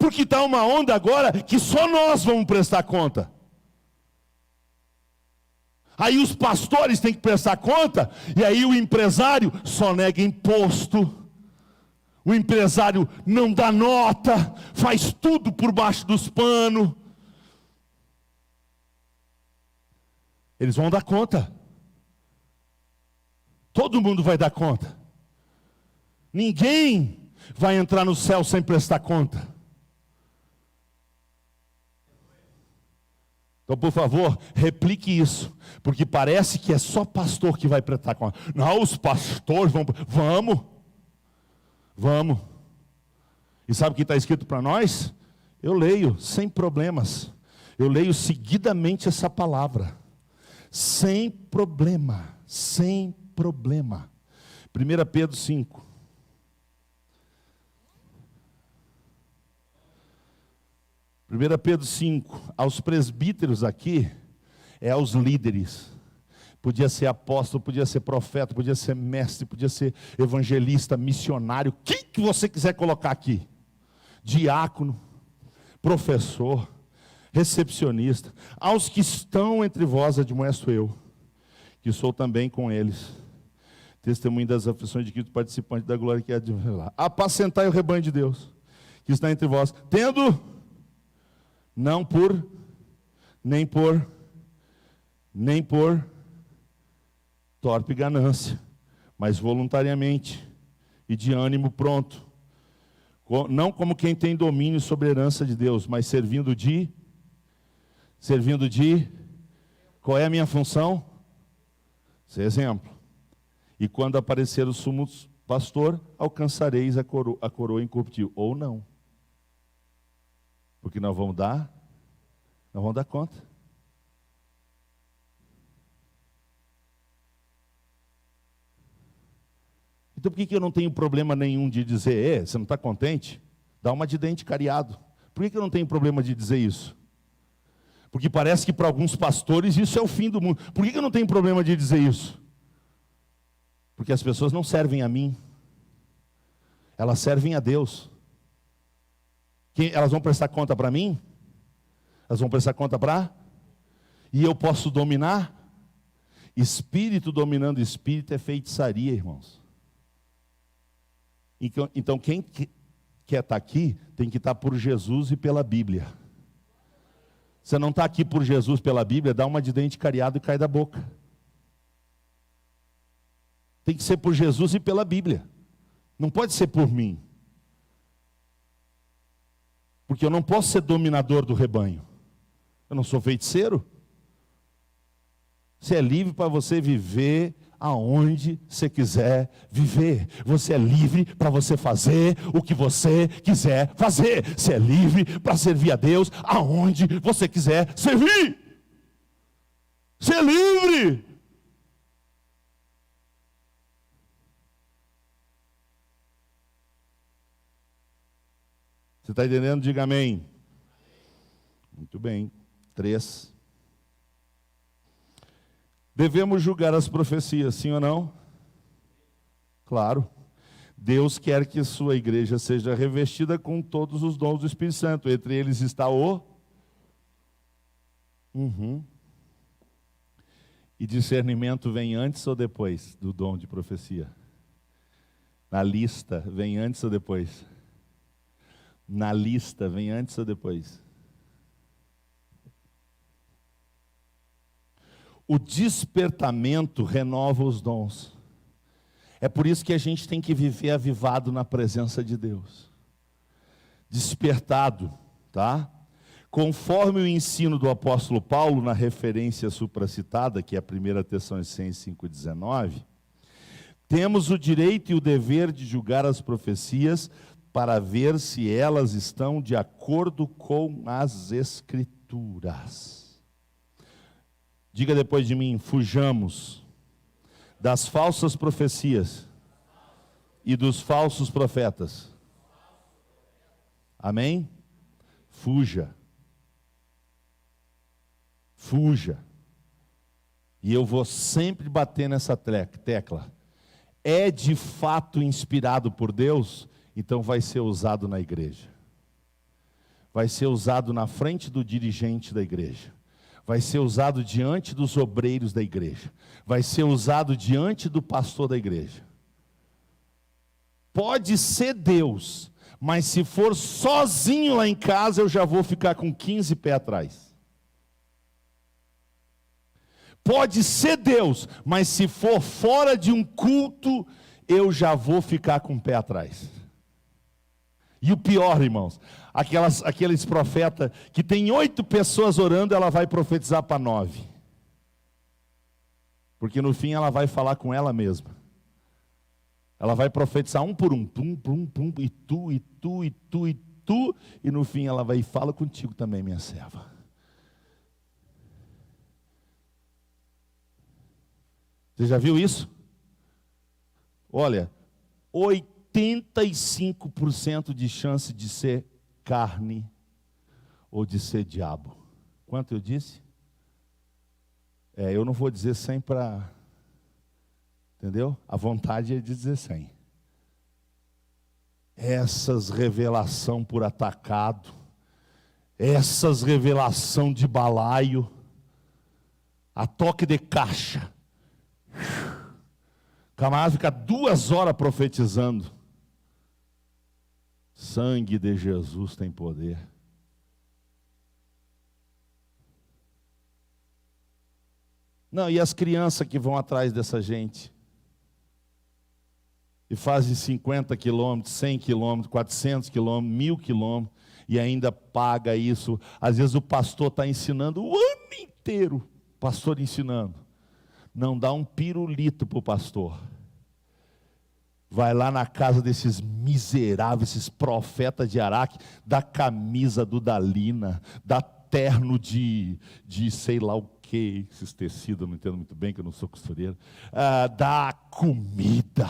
Porque está uma onda agora que só nós vamos prestar conta. Aí os pastores têm que prestar conta, e aí o empresário só nega imposto. O empresário não dá nota, faz tudo por baixo dos panos. Eles vão dar conta. Todo mundo vai dar conta. Ninguém vai entrar no céu sem prestar conta. Então, por favor, replique isso, porque parece que é só pastor que vai prestar conta. Não, os pastores vão. Vamos. E sabe o que está escrito para nós? Eu leio sem problemas. Eu leio seguidamente essa palavra. Sem problema. 1 Pedro 5. Pedro 5, aos presbíteros aqui, é aos líderes. Podia ser apóstolo, podia ser profeta, podia ser mestre, podia ser evangelista, missionário, quem que você quiser colocar aqui. Diácono, professor, recepcionista. Aos que estão entre vós, admoesto eu, que sou também com eles, testemunho das aflições de Cristo, participante da glória que há de lá. Apacentai o rebanho de Deus, que está entre vós, tendo... não por, nem por torpe ganância, mas voluntariamente e de ânimo pronto, não como quem tem domínio sobre a herança de Deus, mas servindo de, qual é a minha função? Ser exemplo. E quando aparecer o sumo pastor, alcançareis a coroa incorruptível, ou não. Porque nós vamos dar conta. Então por que eu não tenho problema nenhum de dizer, você não está contente? Dá uma de dente cariado. Por que eu não tenho problema de dizer isso? Porque parece que para alguns pastores isso é o fim do mundo. Por que eu não tenho problema de dizer isso? Porque as pessoas não servem a mim. Elas servem a Deus. Elas vão prestar conta para mim? Elas vão prestar conta para? E eu posso dominar? Espírito dominando espírito é feitiçaria, irmãos. Então quem quer estar aqui, tem que estar por Jesus e pela Bíblia. Você não está aqui por Jesus, pela Bíblia, dá uma de dente cariado e cai da boca. Tem que ser por Jesus e pela Bíblia. Não pode ser por mim. Porque eu não posso ser dominador do rebanho. Eu não sou feiticeiro. Você é livre para você viver aonde você quiser viver. Você é livre para você fazer o que você quiser fazer. Você é livre para servir a Deus aonde você quiser servir. Você é livre. Você está entendendo? Diga amém. Muito bem. 3. Devemos julgar as profecias, sim ou não? Claro. Deus quer que sua igreja seja revestida com todos os dons do Espírito Santo. Entre eles está o... E discernimento vem antes ou depois do dom de profecia? Na lista, vem antes ou depois? Na lista, vem antes ou depois? O despertamento renova os dons. É por isso que a gente tem que viver avivado na presença de Deus. Despertado, tá? Conforme o ensino do apóstolo Paulo, na referência supracitada, que é a 1 Tessalonicenses 5,19, temos o direito e o dever de julgar as profecias para ver se elas estão de acordo com as Escrituras. Diga depois de mim, fujamos das falsas profecias e dos falsos profetas. Amém? Fuja. Fuja. E eu vou sempre bater nessa tecla. É de fato inspirado por Deus, então vai ser usado na igreja. Vai ser usado na frente do dirigente da igreja. Vai ser usado diante dos obreiros da igreja. Vai ser usado diante do pastor da igreja. Pode ser Deus, mas se for sozinho lá em casa, eu já vou ficar com 15 pés atrás. Pode ser Deus, mas se for fora de um culto, eu já vou ficar com o pé atrás. E o pior, irmãos, aqueles profetas que tem 8 pessoas orando, ela vai profetizar para 9. Porque no fim ela vai falar com ela mesma. Ela vai profetizar um por um, pum, pum, pum, e tu, e tu, e tu, e tu, e no fim ela vai e fala contigo também, minha serva. Você já viu isso? Olha, 85% de chance de ser carne ou de ser diabo. Quanto eu disse? Eu não vou dizer 100 para... Entendeu? A vontade é de dizer 100. Essas revelação por atacado, essas revelação de balaio, a toque de caixa. O camarada fica 2 horas profetizando. Sangue de Jesus tem poder. Não, e as crianças que vão atrás dessa gente? E fazem 50 quilômetros, 100 quilômetros, 400 quilômetros, 1000 quilômetros, e ainda paga isso. Às vezes o pastor está ensinando o ano inteiro, pastor ensinando. Não dá um pirulito para o pastor. vai lá na casa desses miseráveis, esses profetas de Araque, dá camisa do Dalina, dá terno de sei lá o que, esses tecidos, eu não entendo muito bem, que eu não sou costureiro, dá comida,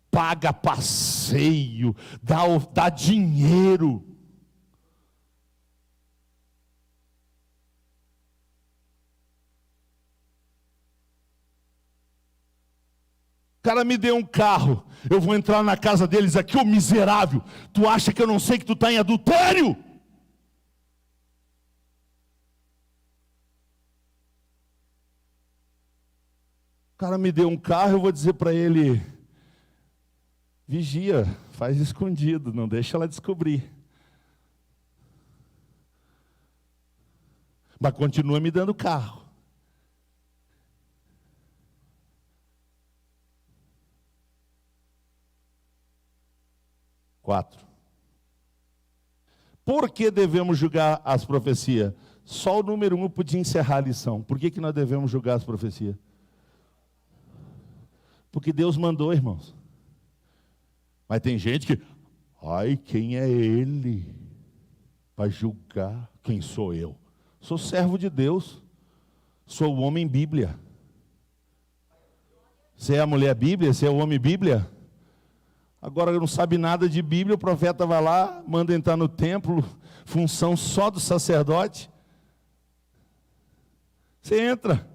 paga passeio, dá dinheiro. O cara me deu um carro, eu vou entrar na casa deles aqui, ô miserável, tu acha que eu não sei que tu está em adultério? O cara me deu um carro, eu vou dizer para ele, vigia, faz escondido, não deixa ela descobrir. Mas continua me dando carro. Quatro. Por que devemos julgar as profecias? Só o número 1 podia encerrar a lição. Por que nós devemos julgar as profecias? Porque Deus mandou, irmãos. Mas tem gente que, ai, quem é ele para julgar? Quem sou eu? Sou servo de Deus. Sou o homem Bíblia. Você é a mulher Bíblia? Você é o homem Bíblia? Agora não sabe nada de Bíblia, o profeta vai lá, manda entrar no templo, função só do sacerdote. Você entra,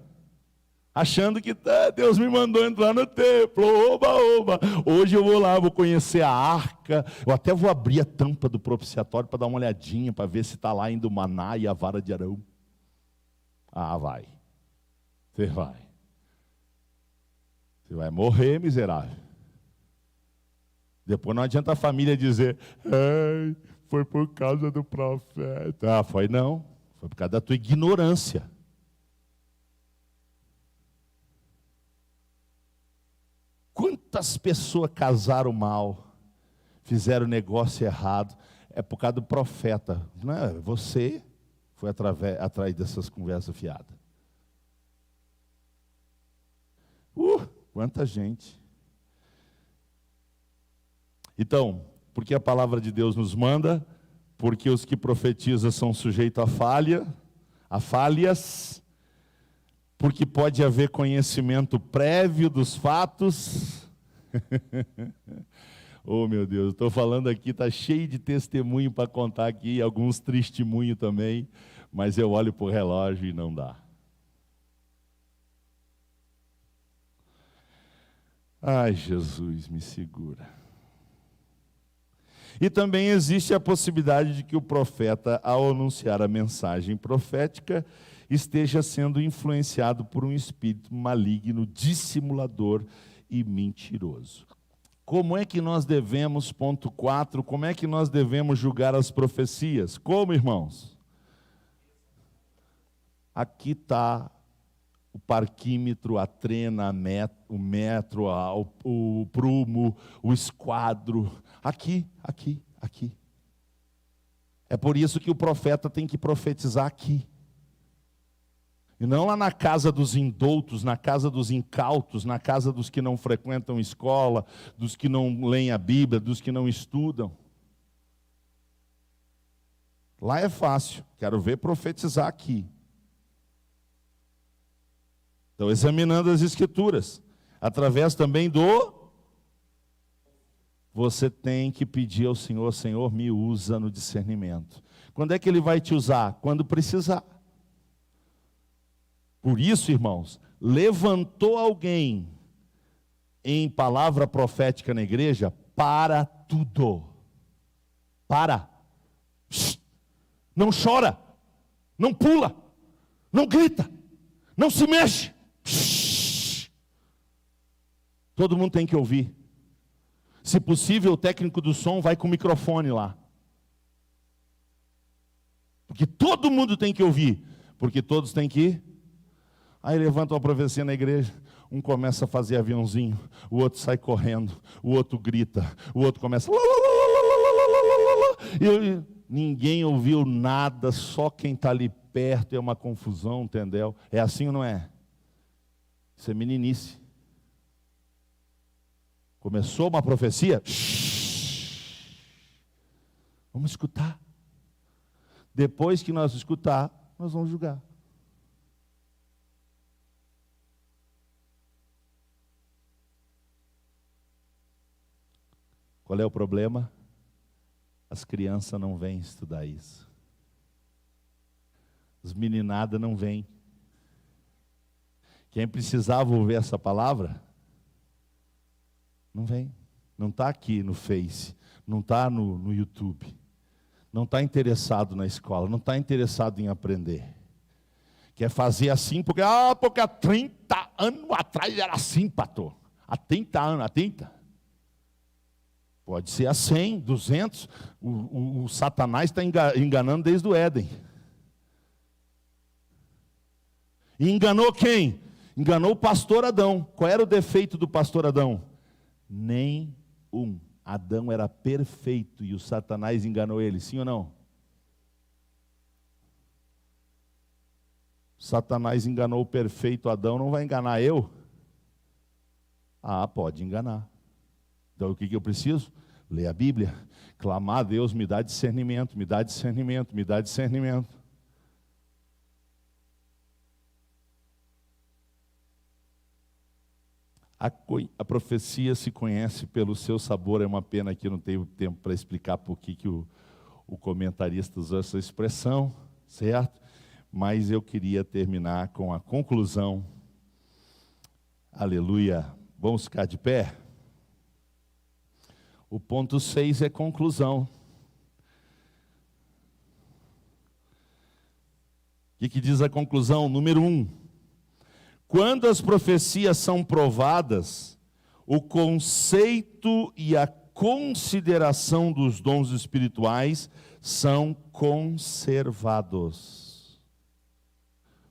achando que Deus me mandou entrar no templo, oba, oba. Hoje eu vou lá, vou conhecer a arca, eu até vou abrir a tampa do propiciatório para dar uma olhadinha, para ver se está lá ainda o maná e a vara de Arão. Ah, vai. Você vai. Você vai morrer, miserável. Depois não adianta a família dizer, foi por causa do profeta. Ah, foi não. Foi por causa da tua ignorância. Quantas pessoas casaram mal, fizeram negócio errado, é por causa do profeta. Não é? Você foi atrás dessas conversas fiadas. Quanta gente. Então, porque a palavra de Deus nos manda, porque os que profetizam são sujeitos a falhas, porque pode haver conhecimento prévio dos fatos. Oh, meu Deus, estou falando aqui, está cheio de testemunho para contar aqui, alguns testemunhos também, mas eu olho para o relógio e não dá. Ai, Jesus, me segura. E também existe a possibilidade de que o profeta, ao anunciar a mensagem profética, esteja sendo influenciado por um espírito maligno, dissimulador e mentiroso. Como é que nós devemos, ponto 4, como é que nós devemos julgar as profecias? Como, irmãos? Aqui está o parquímetro, a trena, o metro, o prumo, o esquadro. Aqui. É por isso que o profeta tem que profetizar aqui. E não lá na casa dos indoutos, na casa dos incautos, na casa dos que não frequentam escola, dos que não leem a Bíblia, dos que não estudam. Lá é fácil, quero ver profetizar aqui. Então, examinando as Escrituras, através também você tem que pedir ao Senhor, Senhor, me usa no discernimento. Quando é que Ele vai te usar? Quando precisar. Por isso, irmãos, levantou alguém em palavra profética na igreja, para tudo. Para. Não chora, não pula, não grita, não se mexe. Todo mundo tem que ouvir. Se possível, o técnico do som vai com o microfone lá. Porque todo mundo tem que ouvir. Porque todos têm que ir. Aí levanta uma profecia na igreja. Um começa a fazer aviãozinho. O outro sai correndo. O outro grita. O outro começa... E ninguém ouviu nada. Só quem está ali perto. É uma confusão, entendeu? É assim ou não é? Isso é meninice. Começou uma profecia? Vamos escutar. Depois que nós escutar, nós vamos julgar. Qual é o problema? As crianças não vêm estudar isso. Os meninadas não vêm. Quem precisava ouvir essa palavra, não vem. Não está aqui no Face, não está no YouTube. Não está interessado na escola, não está interessado em aprender. Quer fazer assim, porque há 30 anos atrás era assim, pastor. Há 30 anos, há 30. Pode ser há 100, 200. O Satanás está enganando desde o Éden. E enganou quem? Enganou o pastor Adão. Qual era o defeito do pastor Adão? Nenhum. Adão era perfeito e o Satanás enganou ele, sim ou não? Satanás enganou o perfeito Adão, não vai enganar eu? Pode enganar. Então o que eu preciso? Ler a Bíblia, clamar a Deus, me dá discernimento, me dá discernimento, me dá discernimento. A profecia se conhece pelo seu sabor. É uma pena que eu não tenho tempo para explicar por que o comentarista usou essa expressão, certo? Mas eu queria terminar com a conclusão. Aleluia. Vamos ficar de pé? O ponto 6 é conclusão. O que diz a conclusão? Número 1. Quando as profecias são provadas, o conceito e a consideração dos dons espirituais são conservados.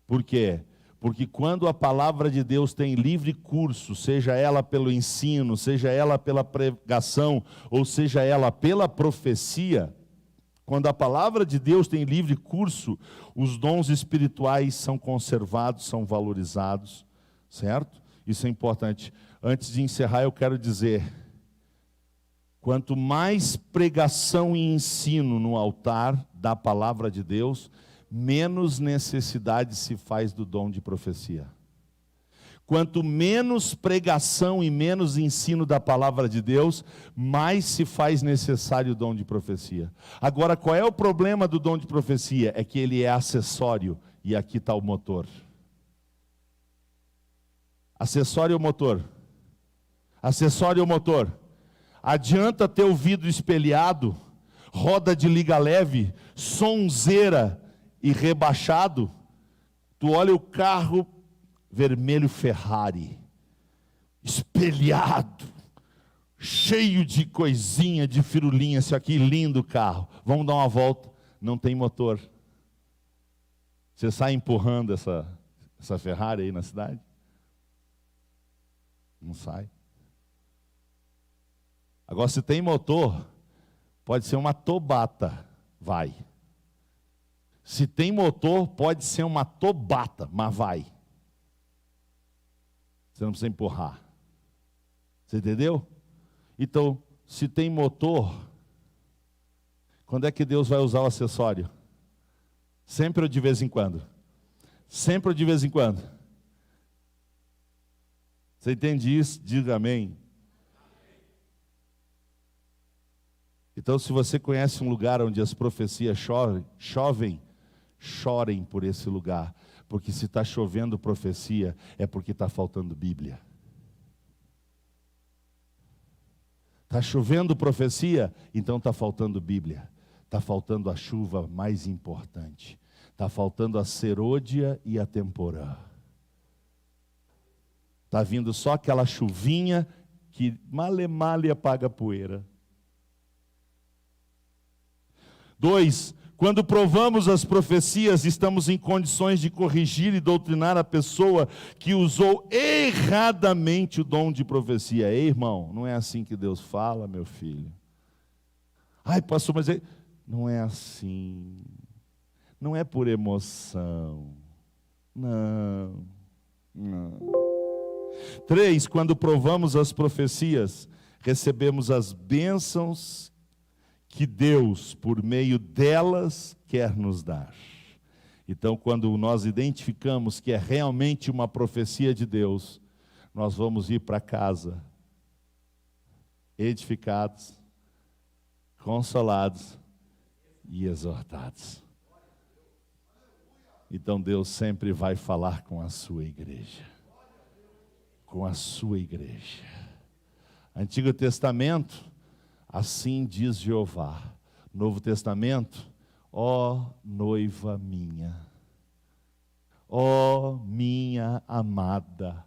Por quê? Porque quando a palavra de Deus tem livre curso, seja ela pelo ensino, seja ela pela pregação, ou seja ela pela profecia, quando a palavra de Deus tem livre curso, os dons espirituais são conservados, são valorizados, certo? Isso é importante. Antes de encerrar, eu quero dizer, quanto mais pregação e ensino no altar da palavra de Deus, menos necessidade se faz do dom de profecia. Quanto menos pregação e menos ensino da palavra de Deus, mais se faz necessário o dom de profecia. Agora, qual é o problema do dom de profecia? É que ele é acessório, e aqui está o motor. Acessório ou motor? Acessório ou motor? Adianta ter o vidro espelhado, roda de liga leve, sonzeira e rebaixado? Tu olha o carro vermelho Ferrari, espelhado, cheio de coisinha, de firulinha, isso aqui, lindo carro. Vamos dar uma volta, não tem motor. Você sai empurrando essa Ferrari aí na cidade? Não sai. Agora, se tem motor, pode ser uma tobata, vai. Se tem motor, pode ser uma tobata, mas vai. Você não precisa empurrar. Você entendeu? Então, se tem motor, quando é que Deus vai usar o acessório? Sempre ou de vez em quando? Sempre ou de vez em quando? Você entende isso? Diga amém. Então, se você conhece um lugar onde as profecias chovem, chorem por esse lugar. Porque se está chovendo profecia, é porque está faltando Bíblia. Está chovendo profecia, então está faltando Bíblia. Está faltando a chuva mais importante. Está faltando a serôdia e a temporã. Está vindo só aquela chuvinha que male apaga a poeira. 2. Quando provamos as profecias, estamos em condições de corrigir e doutrinar a pessoa que usou erradamente o dom de profecia. Ei, irmão, não é assim que Deus fala, meu filho. Ai, pastor, mas não é assim. Não é por emoção. Não. 3. Quando provamos as profecias, recebemos as bênçãos que Deus, por meio delas, quer nos dar. Então, quando nós identificamos que é realmente uma profecia de Deus, nós vamos ir para casa edificados, consolados e exortados. Então Deus sempre vai falar com a sua igreja. Com a sua igreja. Antigo Testamento, assim diz Jeová. Novo Testamento, ó noiva minha, ó minha amada,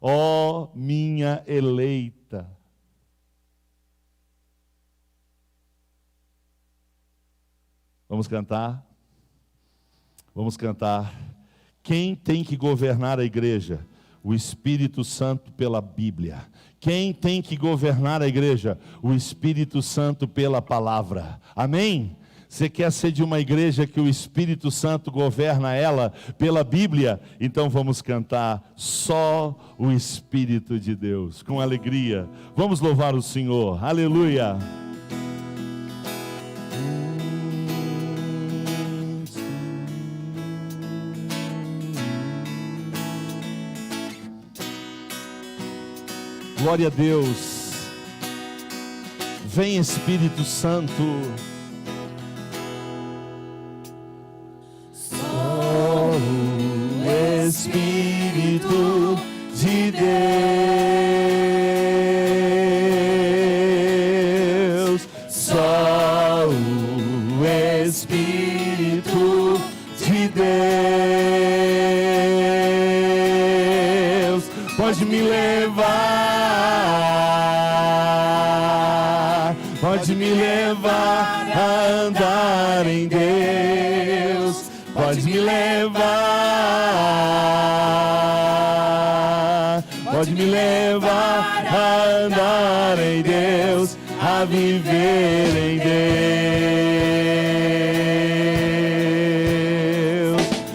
ó minha eleita. Vamos cantar? Vamos cantar. Quem tem que governar a igreja? O Espírito Santo pela Bíblia. Quem tem que governar a igreja? O Espírito Santo pela palavra. Amém? Você quer ser de uma igreja que o Espírito Santo governa ela pela Bíblia? Então vamos cantar só o Espírito de Deus, com alegria. Vamos louvar o Senhor. Aleluia. Glória a Deus. Vem Espírito Santo. Só o Espírito de Deus. Só o Espírito de Deus pode me levar. Pode me levar a andar em Deus. Pode me levar. Pode me levar a andar em Deus, a viver em Deus.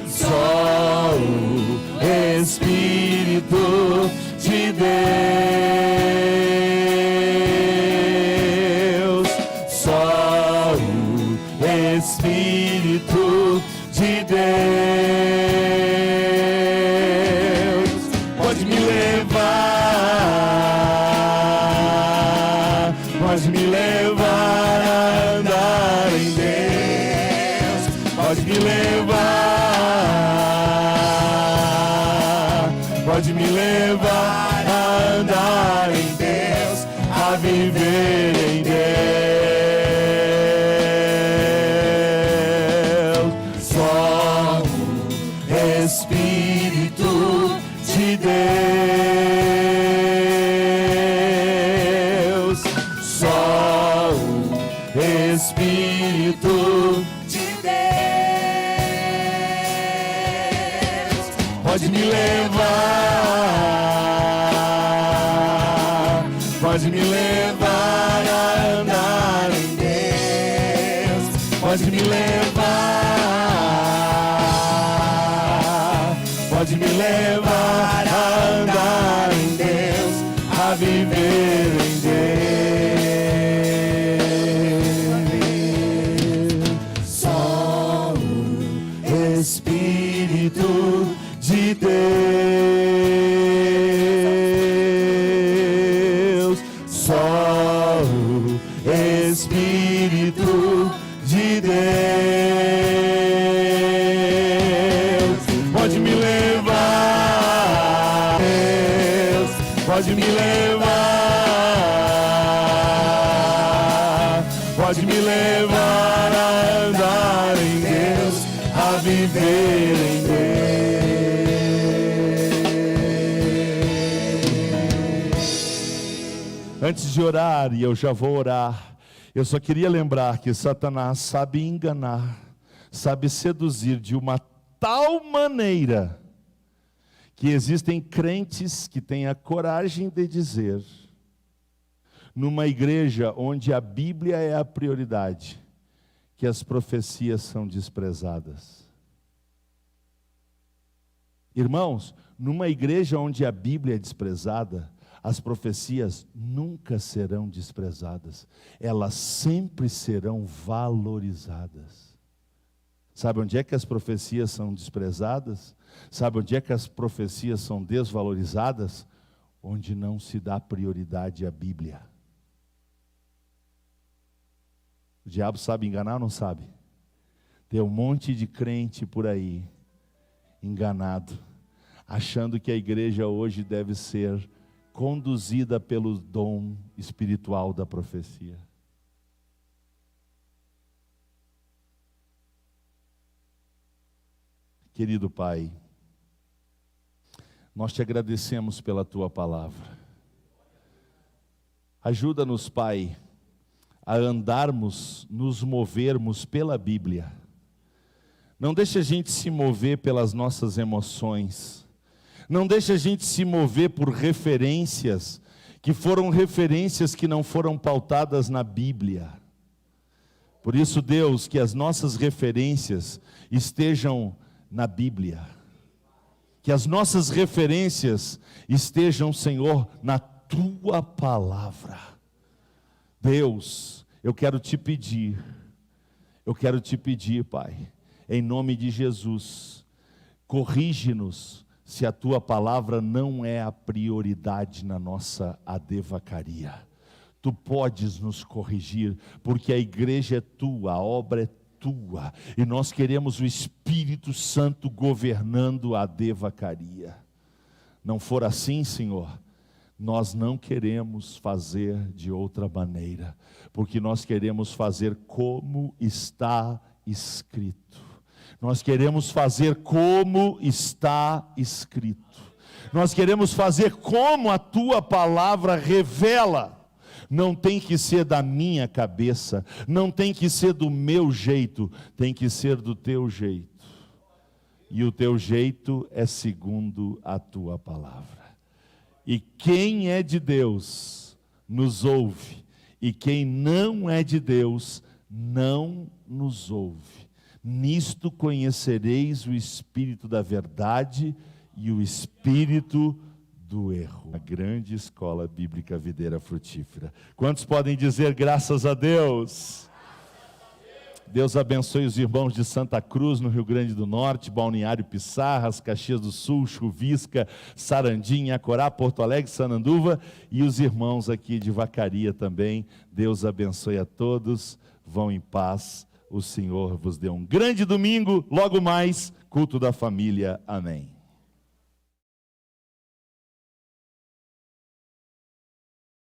Só o Espírito de Deus. Só o Espírito de Deus pode me levar, pode me levar a andar em Deus, pode me levar, pode me levar a andar em Deus, a viver em Deus. Espírito de Deus, só o Espírito de Deus pode me levar, pode me levar a andar em Deus, pode me levar. Pode me levar a andar em Deus, a viver em Deus. Só o Espírito de Deus. Só o Espírito de Deus pode me levar, Deus, pode me levar, pode me levar a andar em Deus, a viver em Deus. Antes de orar, e eu já vou orar, eu só queria lembrar que Satanás sabe enganar, sabe seduzir de uma tal maneira que existem crentes que têm a coragem de dizer, numa igreja onde a Bíblia é a prioridade, que as profecias são desprezadas. Irmãos, numa igreja onde a Bíblia é desprezada, As profecias nunca serão desprezadas, elas sempre serão valorizadas. Sabe onde é que as profecias são desprezadas? Sabe onde é que as profecias são desvalorizadas? Onde não se dá prioridade à Bíblia. O diabo sabe enganar ou não sabe? Tem um monte de crente por aí, enganado, achando que a igreja hoje deve ser conduzida pelo dom espiritual da profecia. Querido Pai, nós te agradecemos pela Tua palavra. Ajuda-nos, Pai, a andarmos, nos movermos pela Bíblia. Não deixe a gente se mover pelas nossas emoções. Não deixe a gente se mover por referências, que foram referências que não foram pautadas na Bíblia. Por isso, Deus, que as nossas referências estejam na Bíblia. Que as nossas referências estejam, Senhor, na Tua palavra. Deus, eu quero te pedir, Pai, em nome de Jesus, corrige-nos se a Tua palavra não é a prioridade na nossa adevacaria. Tu podes nos corrigir, porque a igreja é Tua, a obra é Tua, e nós queremos o Espírito Santo governando a adevacaria. Não for assim, Senhor, nós não queremos fazer de outra maneira, porque nós queremos fazer como está escrito. Nós queremos fazer como está escrito. Nós queremos fazer como a Tua palavra revela. Não tem que ser da minha cabeça, não tem que ser do meu jeito, tem que ser do Teu jeito. E o Teu jeito é segundo a Tua palavra. E quem é de Deus nos ouve, e quem não é de Deus não nos ouve. Nisto conhecereis o Espírito da verdade e o Espírito do erro. A grande escola bíblica videira frutífera. Quantos podem dizer graças a Deus? Deus abençoe os irmãos de Santa Cruz, no Rio Grande do Norte, Balneário Pissarras, Caxias do Sul, Chuvisca, Sarandinha, Acorá, Porto Alegre, Sananduva, e os irmãos aqui de Vacaria também. Deus abençoe a todos, vão em paz, o Senhor vos dê um grande domingo, logo mais, culto da família, amém.